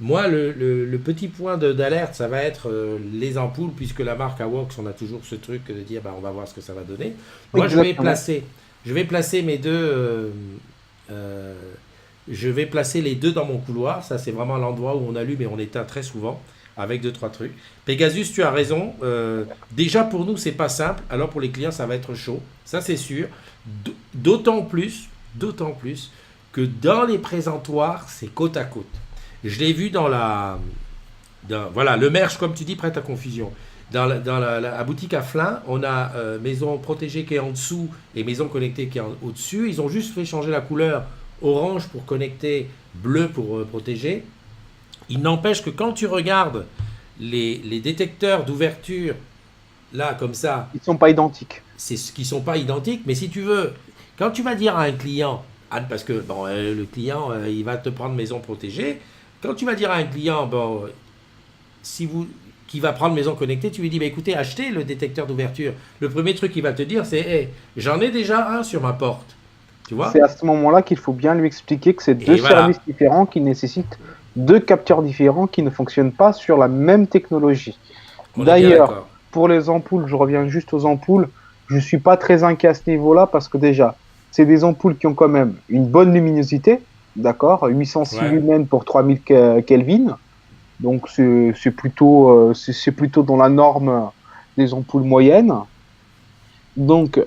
Moi, le petit point d'alerte, ça va être les ampoules, puisque la marque AWOX, on a toujours ce truc de dire on va voir ce que ça va donner. Moi, Exactement. je vais placer mes deux. Euh, je vais placer les deux dans mon couloir. Ça, c'est vraiment l'endroit où on allume et on éteint très souvent avec deux, trois trucs. Pegasus, tu as raison. Déjà, pour nous, c'est pas simple. Alors, pour les clients, ça va être chaud. Ça, c'est sûr. D'autant plus que dans les présentoirs, c'est côte à côte. Je l'ai vu voilà, le merge, comme tu dis, prête à confusion. La boutique à Flins, on a maison protégée qui est en dessous et maison connectée qui est au-dessus. Ils ont juste fait changer la couleur orange pour connecter, bleu pour protéger. Il n'empêche que quand tu regardes les détecteurs d'ouverture, là, comme ça, Ils sont pas identiques. c'est ce qui ne sont pas identiques. Mais si tu veux, quand tu vas dire à un client, parce que bon, le client, il va te prendre maison protégée, quand tu vas dire à un client, bon, si vous, qui va prendre maison connectée, tu lui dis, écoutez, achetez le détecteur d'ouverture. Le premier truc qu'il va te dire, c'est, hey, j'en ai déjà un sur ma porte. Tu vois? C'est à ce moment-là qu'il faut bien lui expliquer que c'est deux Et services voilà, différents qui nécessitent deux capteurs différents qui ne fonctionnent pas sur la même technologie. on est bien D'ailleurs, d'accord. pour les ampoules, je reviens juste aux ampoules, je ne suis pas très inquiet à ce niveau-là parce que déjà, c'est des ampoules qui ont quand même une bonne luminosité, d'accord, 806 Ouais. lumens pour 3000 Kelvin, donc c'est plutôt dans la norme des ampoules moyennes. Donc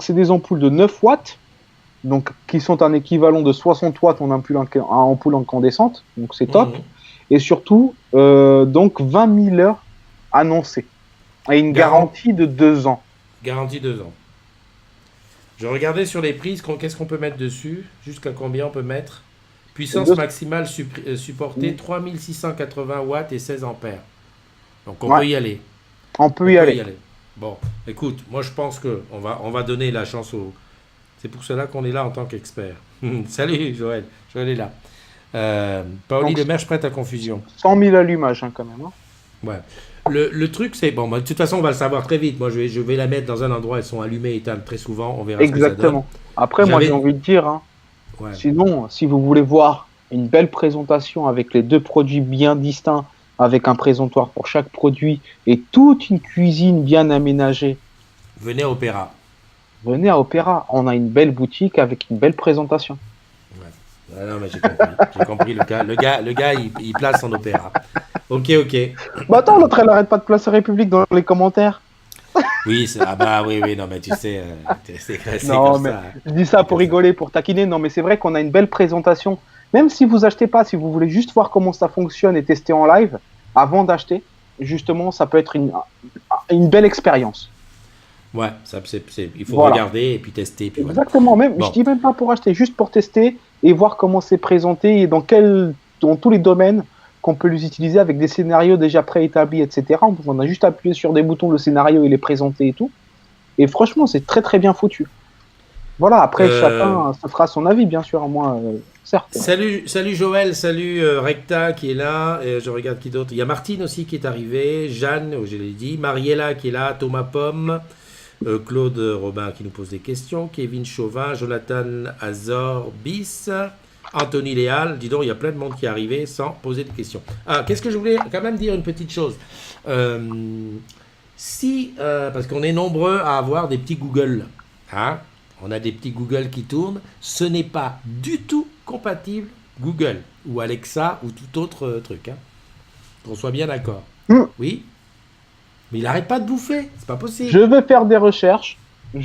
c'est des ampoules de 9 watts, donc qui sont un équivalent de 60 watts en ampoule incandescente, donc c'est top. Mhm. Et surtout, donc 20 000 heures annoncées, et une Garan- garantie de 2 ans. Garantie 2 ans. Je regardais sur les prises, qu'est-ce qu'on peut mettre dessus? Jusqu'à combien on peut mettre? Puissance Deux- maximale supportée 3680 watts et 16 ampères. Donc on Ouais, peut y aller. on peut On y peut y aller. aller. Bon, écoute, moi je pense que on va donner la chance au. C'est pour cela qu'on est là en tant qu'expert. Salut Joël, Joël est là. Paoli Donc Le Merge prête à confusion. 100 000 allumages quand même. Ouais. Le truc c'est bon, de toute façon on va le savoir très vite. Moi je vais la mettre dans un endroit, elles sont allumées et éteintes très souvent. On verra ce que ça donne. Exactement. Après, moi j'ai J'avais. envie de dire, Ouais. sinon, si vous voulez voir une belle présentation avec les deux produits bien distincts avec un présentoir pour chaque produit et toute une cuisine bien aménagée, Venez à Opéra. venez à Opéra. On a une belle boutique avec une belle présentation. Ouais. Ah non, mais j'ai compris. J'ai compris le gars, il place en Opéra. Ok, ok. Bah attends, l'autre, elle arrête pas de placer République dans les commentaires. Oui, ah bah oui, non, mais tu sais, c'est Non, comme mais ça. je dis ça C'est pour comme ça. rigoler, pour taquiner. Non, mais c'est vrai qu'on a une belle présentation. Même si vous achetez pas, si vous voulez juste voir comment ça fonctionne et tester en live, avant d'acheter, justement, ça peut être une belle expérience. Ouais, il faut Voilà. regarder et puis tester, puis voilà. Exactement. Même, je Bon, dis même pas pour acheter, juste pour tester et voir comment c'est présenté et dans tous les domaines qu'on peut les utiliser avec des scénarios déjà préétablis, etc. On a juste appuyé sur des boutons, le scénario, il est présenté et tout. Et franchement, c'est très très bien foutu. Voilà, après, euh, chacun se fera son avis, bien sûr. Moi, certes. salut Joël, salut Recta qui est là, je regarde qui d'autre. Il y a Martine aussi qui est arrivée, Jeanne, je l'ai dit, Mariella qui est là, Thomas Pomme, Claude Robin qui nous pose des questions, Kevin Chauvin, Jonathan Azor Bis, Anthony Léal. Dis donc, il y a plein de monde qui est arrivé sans poser de questions. Ah, qu'est-ce que je voulais quand même dire une petite chose. Euh, parce qu'on est nombreux à avoir des petits Google, hein, on a des petits Google qui tournent, ce n'est pas du tout compatible Google ou Alexa ou tout autre truc, hein. Qu'on soit bien d'accord. Hmm. Oui, mais il n'arrête pas de bouffer, c'est pas possible. Je vais faire des recherches. Ouais,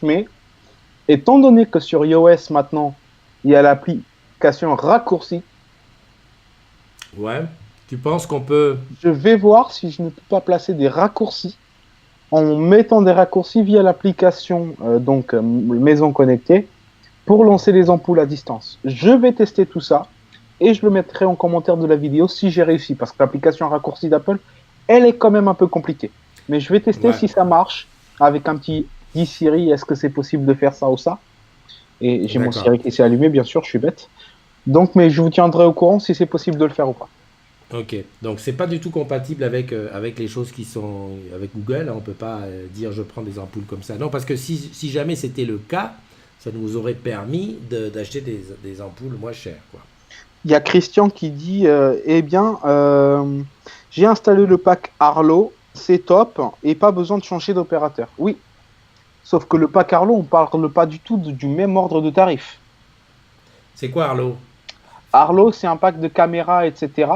Mais étant donné que sur iOS maintenant, il y a l'application raccourci, ouais. Tu penses qu'on peut... je vais voir si je ne peux pas placer des raccourcis en mettant des raccourcis via l'application Maison Connectée pour lancer les ampoules à distance. Je vais tester tout ça et je le mettrai en commentaire de la vidéo si j'ai réussi parce que l'application raccourci d'Apple, elle est quand même un peu compliquée. Mais je vais tester Ouais, si ça marche avec un petit Dis Siri, est-ce que c'est possible de faire ça ou ça? Et j'ai mon d'accord. Siri qui s'est allumé, bien sûr, je suis bête. Donc, mais je vous tiendrai au courant si c'est possible de le faire ou pas. Ok, donc c'est pas du tout compatible avec les choses qui sont avec Google, hein. On peut pas dire je prends des ampoules comme ça. Non, parce que si jamais c'était le cas, ça nous aurait permis d'acheter des ampoules moins chères, quoi. Il y a Christian qui dit j'ai installé le pack Arlo, c'est top et pas besoin de changer d'opérateur. Oui, sauf que le pack Arlo, on parle pas du tout du même ordre de tarif. C'est quoi Arlo? Arlo, c'est un pack de caméras, etc.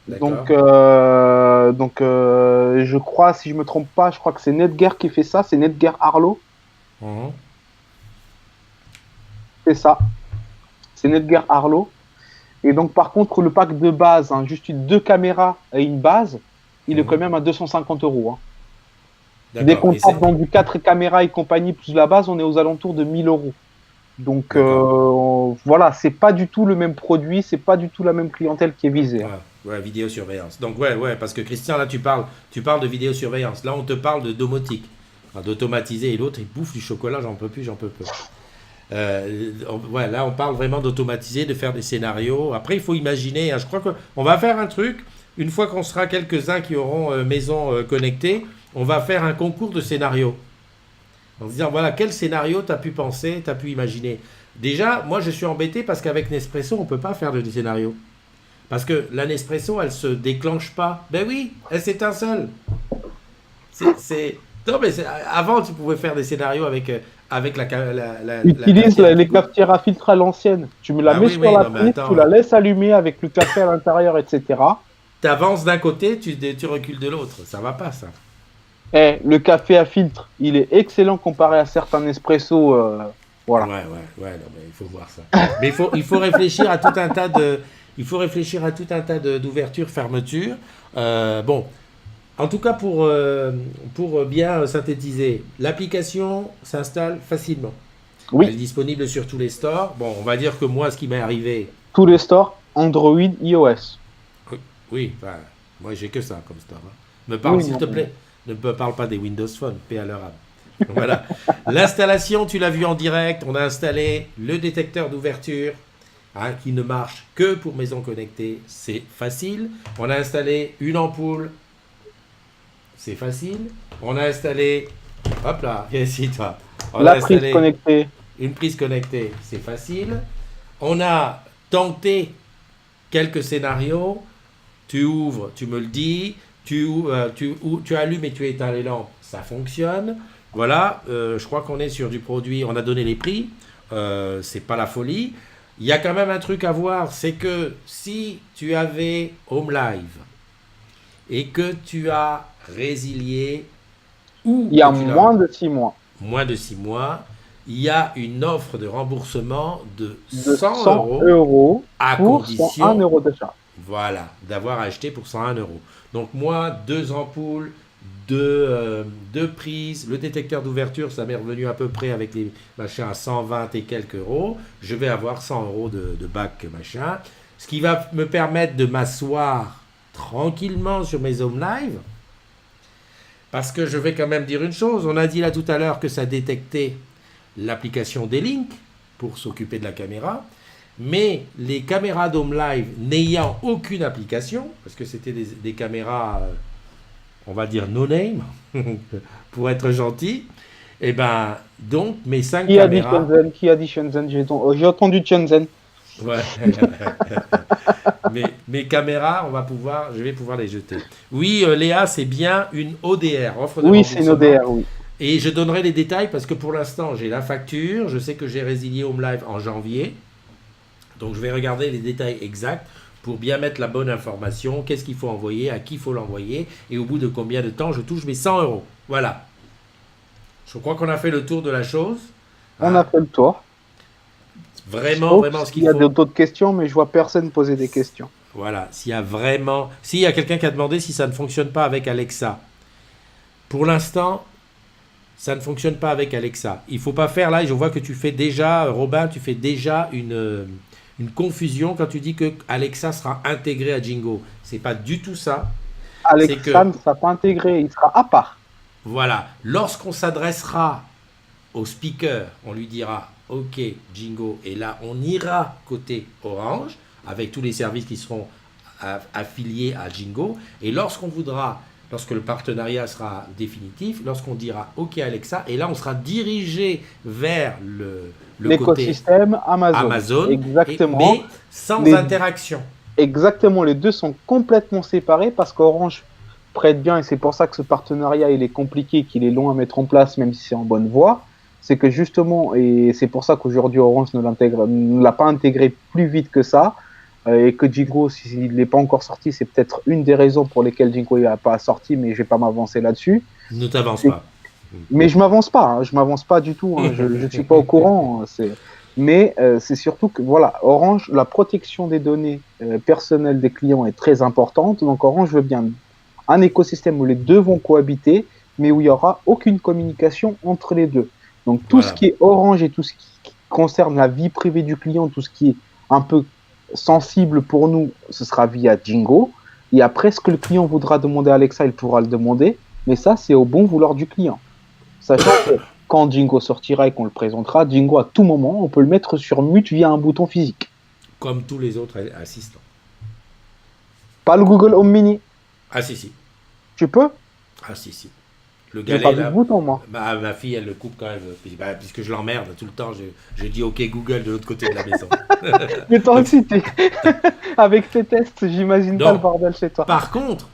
D'accord. Je crois, si je me trompe pas, je crois que c'est Netgear qui fait ça, c'est Netgear Arlo, Mhm. c'est ça, c'est Netgear Arlo. Et donc, par contre, le pack de base, hein, juste deux caméras et une base, il est quand Mhm. même à 250 euros. Hein. Dès D'accord. qu'on Et tape c'est dans du 4 caméras et compagnie plus la base, on est aux alentours de 1000 euros. Donc, d'accord. voilà, c'est pas du tout le même produit, c'est pas du tout la même clientèle qui est visée. Hein. Ouais, ouais, vidéosurveillance. Donc ouais, parce que Christian, là tu parles de vidéosurveillance. Là on te parle de domotique, enfin, d'automatiser et l'autre il bouffe du chocolat, j'en peux plus, j'en peux plus. Ouais, là on parle vraiment d'automatiser, de faire des scénarios. Après il faut imaginer, hein, je crois qu'on va faire un truc, une fois qu'on sera quelques-uns qui auront maison connectée, on va faire un concours de scénarios. En se disant, voilà, quel scénario tu as pu penser, tu as pu imaginer. Déjà, moi je suis embêté parce qu'avec Nespresso, on ne peut pas faire de scénarios. Parce que la Nespresso, elle se déclenche pas. Ben oui, elle s'éteint seule. Non, mais avant, tu pouvais faire des scénarios avec la Utilise cafetière qui les coupe. cafetières à filtre à l'ancienne. Tu me la Ah mets oui, sur oui, la non, mais prise, tu attends. la laisses allumer avec le café à l'intérieur, etc. Tu avances d'un côté, tu recules de l'autre. Ça va pas, ça. Eh, le café à filtre, il est excellent comparé à certains espresso. Ouais, Voilà. ouais, non, mais il faut voir ça. Mais il faut réfléchir à tout un tas d'ouvertures, fermetures. Bon, en tout cas, pour bien synthétiser, l'application s'installe facilement. Elle est Oui, disponible sur tous les stores. Bon, on va dire que moi, ce qui m'est arrivé, tous les stores Android, iOS. oui, enfin, moi j'ai que ça comme store, hein. Me parle, Oui, s'il non, te plaît. Ne me parle pas des Windows Phone, paix à leur âme. Voilà. L'installation, tu l'as vu en direct. On a installé le détecteur d'ouverture, hein, qui ne marche que pour maison connectée. C'est facile. On a installé une ampoule. C'est facile. On a installé... Hop là, viens ici toi. On a la prise installé connectée. une prise connectée. C'est facile. On a tenté quelques scénarios. tu ouvres, tu me le dis, tu allumes et tu éteins les lampes, ça fonctionne. Voilà, je crois qu'on est sur du produit, on a donné les prix, c'est pas la folie. Il y a quand même un truc à voir, c'est que si tu avais Home Live et que tu as résilié ou Il y a que tu l'as moins de 6 mois. moins de 6 mois, il y a une offre de remboursement de De 100 100 euros euros à pour 101 condition, euros de charge. voilà, d'avoir acheté pour 101 euros. Donc moi, 2 ampoules, deux prises, le détecteur d'ouverture, ça m'est revenu à peu près avec les machins à 120 et quelques euros. Je vais avoir 100 euros de bac machin. Ce qui va me permettre de m'asseoir tranquillement sur mes Home Live. Parce que je vais quand même dire une chose. On a dit là tout à l'heure que ça détectait l'application D-Link pour s'occuper de la caméra. Mais les caméras d'Home Live n'ayant aucune application, parce que c'était des caméras, on va dire no name, pour être gentil, et ben donc mes 5 Qui a dit caméras. Shenzhen? Qui a dit Shenzhen? J'ai entendu Shenzhen. Ouais. mes caméras, je vais pouvoir les jeter. Oui, Léa, c'est bien une ODR, offre de Oui, c'est une remboursement. ODR, oui. Et je donnerai les détails parce que pour l'instant, j'ai la facture. Je sais que j'ai résilié Home Live en janvier. Donc, je vais regarder les détails exacts pour bien mettre la bonne information. Qu'est-ce qu'il faut envoyer, à qui il faut l'envoyer et au bout de combien de temps je touche mes 100 euros. Voilà. Je crois qu'on a fait le tour de la chose. On a fait le tour. Vraiment ce Il qu'il y a faut. d'autres questions, mais je vois personne poser des questions. Voilà, s'il y a quelqu'un qui a demandé si ça ne fonctionne pas avec Alexa. Pour l'instant, ça ne fonctionne pas avec Alexa. Il ne faut pas faire là, je vois que tu fais déjà, Robin, tu fais déjà une confusion quand tu dis que Alexa sera intégré à Jingo. C'est pas du tout ça. Alexa ne sera pas intégré, il sera à part. Voilà, lorsqu'on s'adressera au speaker, on lui dira OK, Jingo, et là on ira côté Orange avec tous les services qui seront affiliés à Jingo. Et lorsque le partenariat sera définitif, lorsqu'on dira OK Alexa, et là on sera dirigé vers le côté l'écosystème Amazon. Exactement. Mais sans interaction. Exactement, les deux sont complètement séparés parce qu'Orange prête bien, et c'est pour ça que ce partenariat il est compliqué, qu'il est long à mettre en place, même si c'est en bonne voie. C'est que justement, et c'est pour ça qu'aujourd'hui Orange ne l'a pas intégré plus vite que ça, et que Jingo, s'il n'est pas encore sorti, c'est peut-être une des raisons pour lesquelles Jingo n'est pas sorti, mais je vais pas m'avancer là-dessus. Ne t'avance pas. Mais je m'avance pas, hein, je m'avance pas du tout, hein, je ne suis pas au courant. Mais c'est surtout que voilà, Orange, la protection des données personnelles des clients est très importante, donc Orange veut bien un écosystème où les deux vont cohabiter, mais où il n'y aura aucune communication entre les deux. Donc tout ce qui est Orange et tout ce qui concerne la vie privée du client, tout ce qui est un peu sensible pour nous, ce sera via Jingo. Et après, ce que le client voudra demander à Alexa, il pourra le demander. Mais ça, c'est au bon vouloir du client. Sachant que quand Jingo sortira et qu'on le présentera, Jingo, à tout moment, on peut le mettre sur mute via un bouton physique. Comme tous les autres assistants. Pas le Google Home Mini. Ah si. Tu peux? Ah si. Le J'ai galet pas vu là, le bouton, moi. ma fille elle le coupe quand même, puisque je l'emmerde tout le temps, je dis OK Google de l'autre côté de la maison. Mais toi aussi, avec tes tests, j'imagine pas le bordel chez toi. Par contre,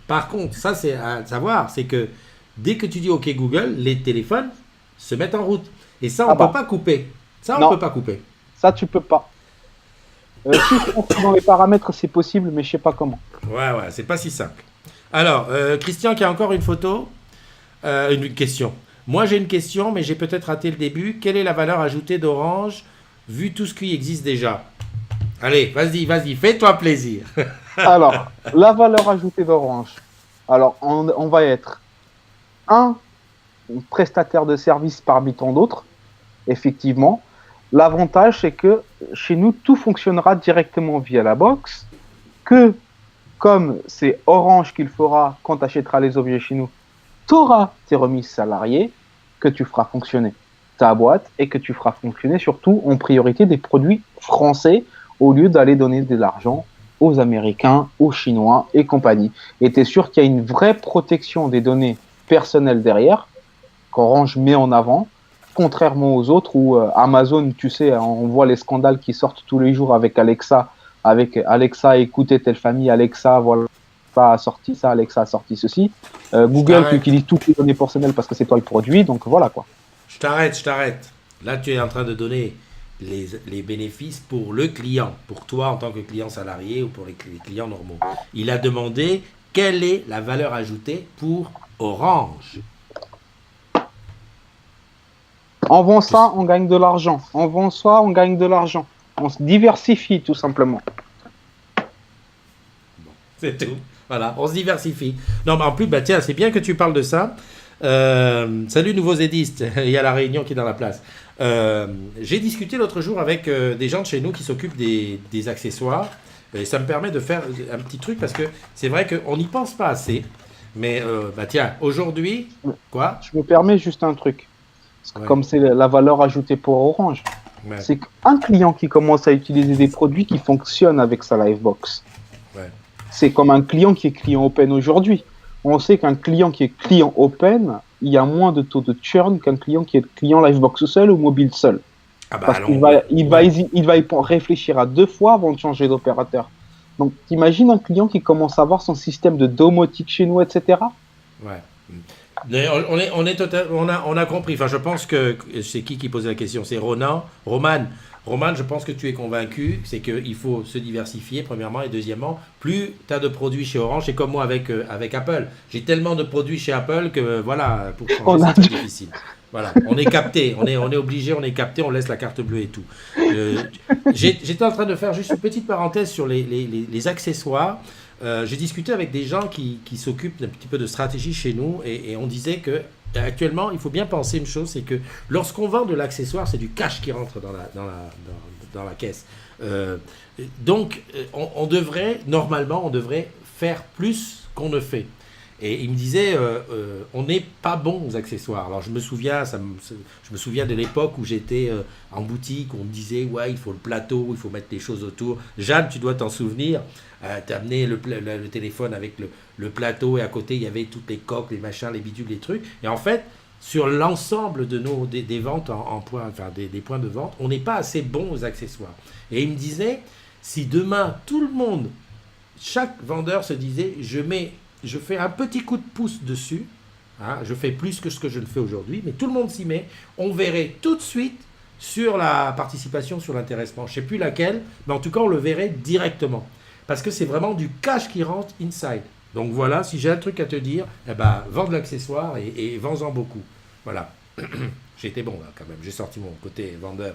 ça c'est à savoir, c'est que dès que tu dis OK Google, les téléphones se mettent en route. Et ça, on peut pas couper. On peut pas couper. Ça, tu peux pas. Si je pense que dans les paramètres, c'est possible, mais je sais pas comment. Ouais, c'est pas si simple. Alors, Christian qui a encore une photo. Une question. Moi, j'ai une question, mais j'ai peut-être raté le début. Quelle est la valeur ajoutée d'Orange, vu tout ce qui existe déjà? Allez, vas-y, fais-toi plaisir. Alors, la valeur ajoutée d'Orange. Alors, on va être un prestataire de service parmi tant d'autres, effectivement. L'avantage, c'est que chez nous, tout fonctionnera directement via la box, que comme c'est Orange qui le fera quand tu achèteras les objets chez nous, tu auras tes remises salariées, que tu feras fonctionner ta boîte et que tu feras fonctionner surtout en priorité des produits français au lieu d'aller donner de l'argent aux Américains, aux Chinois et compagnie. Et tu es sûr qu'il y a une vraie protection des données personnelles derrière, qu'Orange met en avant, contrairement aux autres où Amazon, tu sais, on voit les scandales qui sortent tous les jours avec Alexa, écoutez telle famille, Alexa, voilà. Spotify a sorti ça, Alexa a sorti ceci. Google qui utilise toutes les données personnelles parce que c'est toi le produit, donc voilà quoi. Je t'arrête. Là, tu es en train de donner les bénéfices pour le client, pour toi en tant que client salarié ou pour les clients normaux. Il a demandé quelle est la valeur ajoutée pour Orange. On vend ça, on gagne de l'argent. On vend ça, on gagne de l'argent. On se diversifie tout simplement. Bon, c'est tout. Voilà, on se diversifie. Non, mais en plus, bah, tiens, c'est bien que tu parles de ça. Salut nouveaux édistes, il y a la réunion qui est dans la place. J'ai discuté l'autre jour avec des gens de chez nous qui s'occupent des accessoires. Et ça me permet de faire un petit truc parce que c'est vrai qu'on n'y pense pas assez. Mais bah tiens, aujourd'hui, quoi ? Je me permets juste un truc. Ouais. Comme c'est la valeur ajoutée pour Orange, ouais. C'est qu'un client qui commence à utiliser des produits qui fonctionnent avec sa Livebox. Ouais. C'est comme un client qui est client Open aujourd'hui. On sait qu'un client qui est client Open, il y a moins de taux de churn qu'un client qui est client Livebox seul ou mobile seul. Ah bah parce qu'il va y réfléchir à 2 fois avant de changer d'opérateur. Donc, t'imagines un client qui commence à avoir son système de domotique chez nous, etc. Ouais. On a compris. Enfin, je pense que c'est qui posait la question. C'est Roman. Roman, je pense que tu es convaincu. C'est qu'il faut se diversifier, premièrement. Et deuxièmement, plus tu as de produits chez Orange, c'est comme moi avec Apple. J'ai tellement de produits chez Apple que voilà, pour changer, c'est très difficile. Voilà, on est capté, on est obligé, on est capté, on laisse la carte bleue et tout. J'étais en train de faire juste une petite parenthèse sur les accessoires. J'ai discuté avec des gens qui s'occupent un petit peu de stratégie chez nous et on disait que actuellement, il faut bien penser une chose, c'est que lorsqu'on vend de l'accessoire, c'est du cash qui rentre dans la caisse. Donc, on devrait faire plus qu'on ne fait. Et il me disait, on n'est pas bon aux accessoires. Alors je me souviens de l'époque où j'étais en boutique, où on me disait, ouais, il faut le plateau, il faut mettre les choses autour. Jeanne, tu dois t'en souvenir, tu as amené le téléphone avec le plateau et à côté, il y avait toutes les coques, les machins, les bidules, les trucs. Et en fait, sur l'ensemble de des ventes des points de vente, on n'est pas assez bon aux accessoires. Et il me disait, si demain, tout le monde, chaque vendeur se disait, je fais un petit coup de pouce dessus, hein, je fais plus que ce que je ne fais aujourd'hui, mais tout le monde s'y met, on verrait tout de suite sur la participation, sur l'intéressement. Je ne sais plus laquelle, mais en tout cas, on le verrait directement. Parce que c'est vraiment du cash qui rentre inside. Donc voilà, si j'ai un truc à te dire, eh ben, vends de l'accessoire et vends-en beaucoup. Voilà. J'ai été bon là quand même, j'ai sorti mon côté vendeur.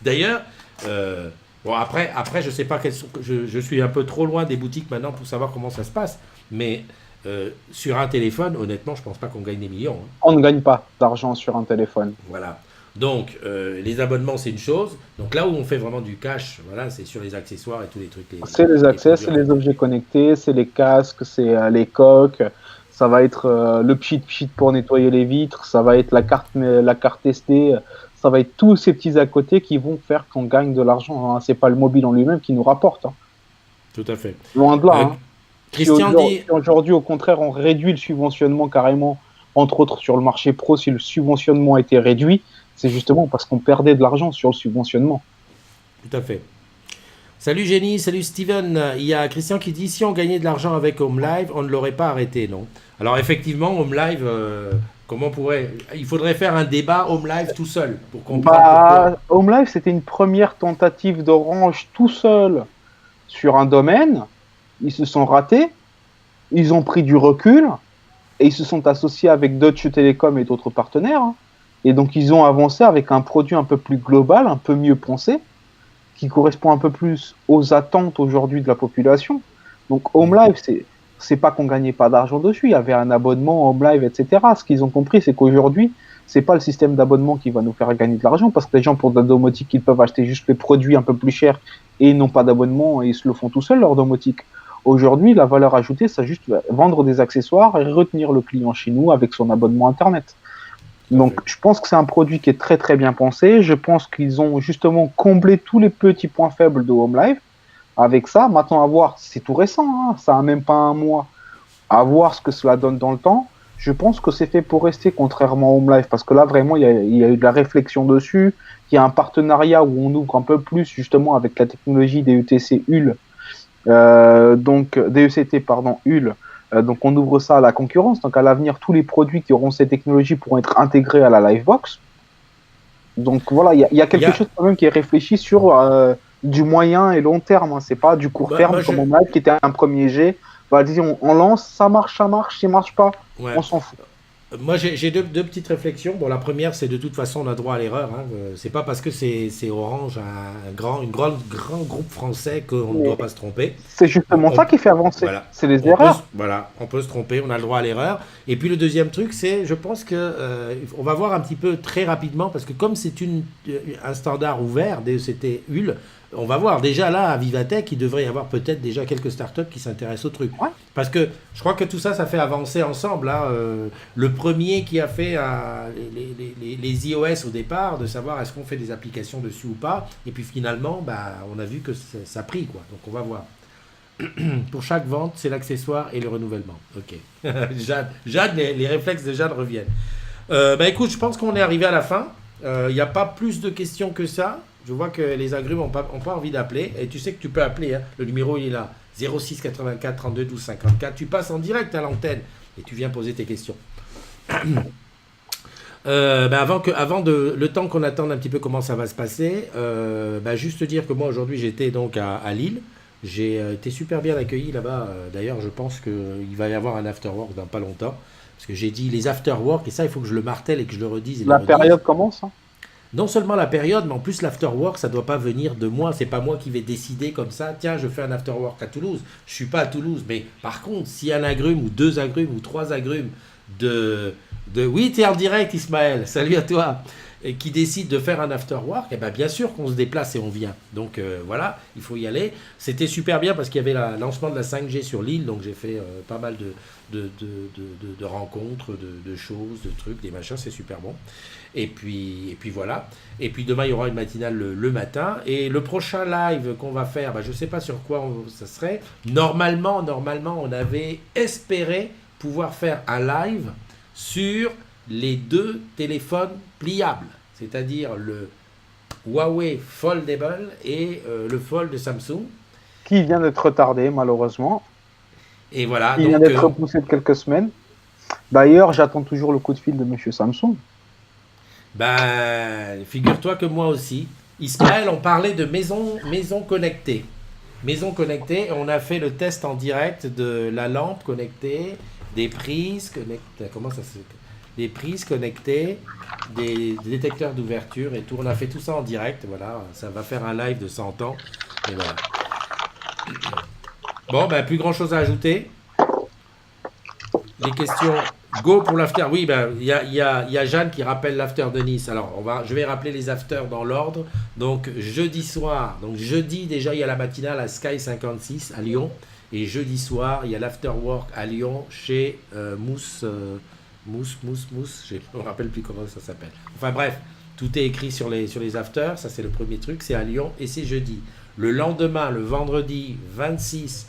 D'ailleurs, bon, après, je sais pas je suis un peu trop loin des boutiques maintenant pour savoir comment ça se passe, mais sur un téléphone, honnêtement, je pense pas qu'on gagne des millions. Hein. On ne gagne pas d'argent sur un téléphone. Voilà. Donc, les abonnements, c'est une chose. Donc là où on fait vraiment du cash, voilà, c'est sur les accessoires et tous les trucs. C'est les accès, c'est les objets connectés, c'est les casques, c'est les coques. Ça va être le pchit pour nettoyer les vitres. Ça va être la carte SD. Ça va être tous ces petits à côté qui vont faire qu'on gagne de l'argent. Hein. C'est pas le mobile en lui-même qui nous rapporte. Hein. Tout à fait. Loin de là. Hein. Christian dit... Aujourd'hui, au contraire, on réduit le subventionnement carrément. Entre autres, sur le marché pro, si le subventionnement a été réduit, c'est justement parce qu'on perdait de l'argent sur le subventionnement. Tout à fait. Salut Jenny, salut Steven. Il y a Christian qui dit, si on gagnait de l'argent avec Home Live, on ne l'aurait pas arrêté, non? Alors effectivement, Home Live... comment on pourrait... Il faudrait faire un débat Home Live tout seul pour comprendre pourquoi. Home Live, c'était une première tentative d'Orange tout seul sur un domaine. Ils se sont ratés, ils ont pris du recul et ils se sont associés avec Deutsche Telekom et d'autres partenaires. Hein. Et donc, ils ont avancé avec un produit un peu plus global, un peu mieux pensé, qui correspond un peu plus aux attentes aujourd'hui de la population. Donc, Home Live, c'est pas qu'on gagnait pas d'argent dessus, il y avait un abonnement Home Live, etc. Ce qu'ils ont compris, c'est qu'aujourd'hui, c'est pas le système d'abonnement qui va nous faire gagner de l'argent, parce que les gens, pour de la domotique, ils peuvent acheter juste les produits un peu plus chers et n'ont pas d'abonnement et ils se le font tout seuls, leur domotique. Aujourd'hui, la valeur ajoutée, c'est juste vendre des accessoires et retenir le client chez nous avec son abonnement Internet. Donc, je pense que c'est un produit qui est très très bien pensé. Je pense qu'ils ont justement comblé tous les petits points faibles de Home Live. Avec ça, maintenant à voir, c'est tout récent, hein, ça a même pas un mois, à voir ce que cela donne dans le temps. Je pense que c'est fait pour rester, contrairement à Home Live, parce que là vraiment il y a eu de la réflexion dessus, il y a un partenariat où on ouvre un peu plus justement avec la technologie des UTC Hull donc DECT, pardon, Hull. Donc on ouvre ça à la concurrence. Donc à l'avenir, tous les produits qui auront ces technologies pourront être intégrés à la Livebox. Donc voilà, il y a quelque chose quand même qui est réfléchi sur du moyen et long terme. Hein. C'est pas du court terme comme on a qui était un premier jet. Vas-y, on lance, ça marche, ça marche pas, on s'en fout. Moi, j'ai deux petites réflexions. Bon, la première, c'est de toute façon, on a droit à l'erreur. Hein. C'est pas parce que c'est Orange, un grand groupe français, qu'on ne doit pas se tromper. C'est justement ça qui fait avancer. Voilà. C'est les erreurs. On peut se tromper, on a le droit à l'erreur. Et puis le deuxième truc, c'est, je pense que on va voir un petit peu très rapidement, parce que comme c'est un standard ouvert, DECT Hull, on va voir déjà là à Vivatech, il devrait y avoir peut-être déjà quelques startups qui s'intéressent au truc. Ouais. Parce que je crois que tout ça, ça fait avancer ensemble. Hein. Le premier qui a fait les iOS au départ, de savoir est-ce qu'on fait des applications dessus ou pas. Et puis finalement, on a vu que ça a pris, quoi. Donc on va voir. Pour chaque vente, c'est l'accessoire et le renouvellement. Ok. Jade, les réflexes de Jade reviennent. Écoute, je pense qu'on est arrivé à la fin. Il n'y a pas plus de questions que ça. Je vois que les agrumes n'ont pas envie d'appeler. Et tu sais que tu peux appeler. Hein. Le numéro, il est là. 06 84 32 12 54. Tu passes en direct à l'antenne et tu viens poser tes questions. Le temps qu'on attende un petit peu comment ça va se passer, juste dire que moi, aujourd'hui, j'étais donc à Lille. J'ai été super bien accueilli là-bas. D'ailleurs, je pense qu'il va y avoir un afterwork dans pas longtemps. Parce que j'ai dit les afterwork, et ça, il faut que je le martèle et que je le redise. La période commence, hein. Non seulement la période, mais en plus l'afterwork, ça ne doit pas venir de moi. C'est pas moi qui vais décider comme ça, tiens, je fais un afterwork à Toulouse. Je suis pas à Toulouse. Mais par contre, s'il y a un agrume, ou deux agrumes, ou trois agrumes oui, tu es en direct, Ismaël, salut à toi, et qui décide de faire un afterwork, et bien sûr qu'on se déplace et on vient. Donc voilà, il faut y aller. C'était super bien parce qu'il y avait le lancement de la 5G sur l'île, donc j'ai fait pas mal de rencontres, de choses, de trucs, des machins, c'est super bon. Et puis voilà. Et puis demain, il y aura une matinale le matin. Et le prochain live qu'on va faire, je ne sais pas sur quoi ça serait. Normalement, on avait espéré pouvoir faire un live sur les deux téléphones pliables, c'est-à-dire le Huawei Foldable et le Fold de Samsung. Qui vient d'être retardé, malheureusement. Et voilà. Qui vient d'être repoussé de quelques semaines. D'ailleurs, j'attends toujours le coup de fil de monsieur Samsung. Figure-toi que moi aussi. Ismaël, on parlait de maison connectée. Maison connectée, on a fait le test en direct de la lampe connectée, des prises connectées, des prises connectées, des détecteurs d'ouverture et tout. On a fait tout ça en direct, voilà. Ça va faire un live de 100 ans. Et voilà. Bon, plus grand chose à ajouter. Les questions. Go pour l'after. Oui, il y a Jeanne qui rappelle l'after de Nice. Alors, je vais rappeler les afters dans l'ordre. Donc, jeudi soir. Donc, jeudi, déjà, il y a la matinale à Sky 56 à Lyon. Et jeudi soir, il y a l'afterwork à Lyon chez Mousse. Je ne me rappelle plus comment ça s'appelle. Enfin, bref, tout est écrit sur les afters. Ça, c'est le premier truc. C'est à Lyon et c'est jeudi. Le lendemain, le vendredi 26,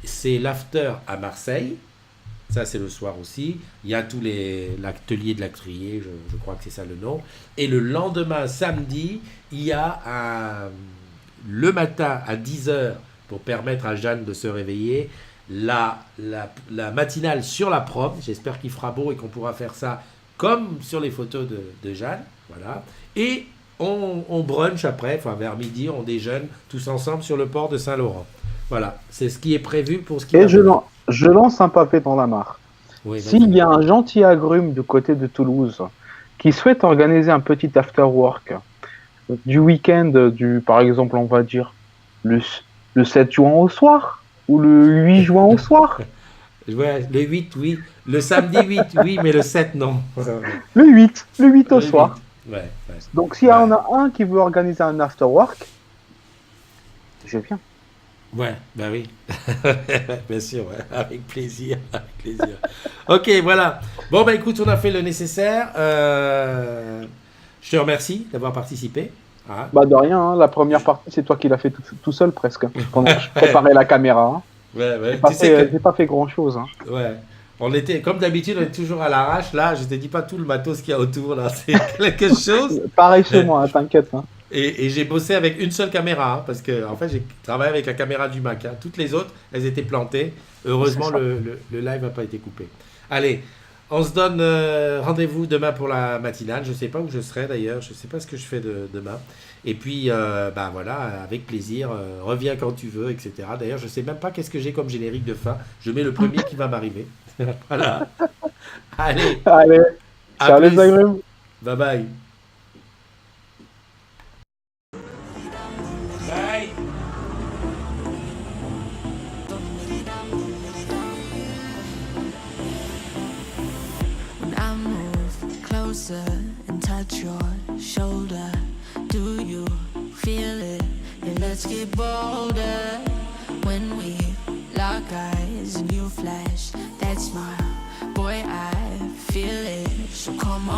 c'est l'after à Marseille. Ça, c'est le soir aussi. Il y a l'atelier de l'actrier, je crois que c'est ça le nom. Et le lendemain, samedi, il y a le matin à 10h, pour permettre à Jeanne de se réveiller, la matinale sur la prom. J'espère qu'il fera beau et qu'on pourra faire ça comme sur les photos de Jeanne. Voilà. Et on brunch après, vers midi, on déjeune tous ensemble sur le port de Saint-Laurent. Voilà, c'est ce qui est prévu pour ce qui est. Je lance un pavé dans la mare. Oui, s'il y a un gentil agrume du côté de Toulouse qui souhaite organiser un petit after-work du week-end, par exemple, on va dire, le 7 juin au soir ou le 8 juin au soir. Ouais, le 8, oui. Le samedi 8, oui, mais le 7, non. Le 8 au soir. 8. Ouais. Donc, s'il y en a un qui veut organiser un after-work, je viens. Ouais, oui. Bien sûr, ouais. Avec plaisir. Ok, voilà. Bon, écoute, on a fait le nécessaire. Je te remercie d'avoir participé. Ah. De rien, hein. La première partie, c'est toi qui l'as fait tout seul presque. Pendant que je préparais la caméra. Hein. Ouais. J'ai pas fait grand-chose. Hein. Ouais. On était, comme d'habitude, on est toujours à l'arrache. Là, je te dis pas tout le matos qu'il y a autour. Là, c'est quelque chose. Pareil chez moi, hein, t'inquiète. Hein. Et j'ai bossé avec une seule caméra, hein, parce que en fait j'ai travaillé avec la caméra du Mac, hein. Toutes les autres, elles étaient plantées. C'est Heureusement, ça. le live n'a pas été coupé. Allez, on se donne rendez-vous demain pour la matinale. Je ne sais pas où je serai d'ailleurs, je ne sais pas ce que je fais demain. Et puis, bah voilà, avec plaisir, reviens quand tu veux, etc. D'ailleurs, je ne sais même pas qu'est-ce que j'ai comme générique de fin. Je mets le premier qui va m'arriver. Voilà. Allez, Allez, à ciao les plus. agrumes. Bye bye. Bye. When I move closer and touch your shoulder, do you feel it? Yeah, let's get bolder. When we lock eyes and you flash that smile, boy, I feel it. So come on.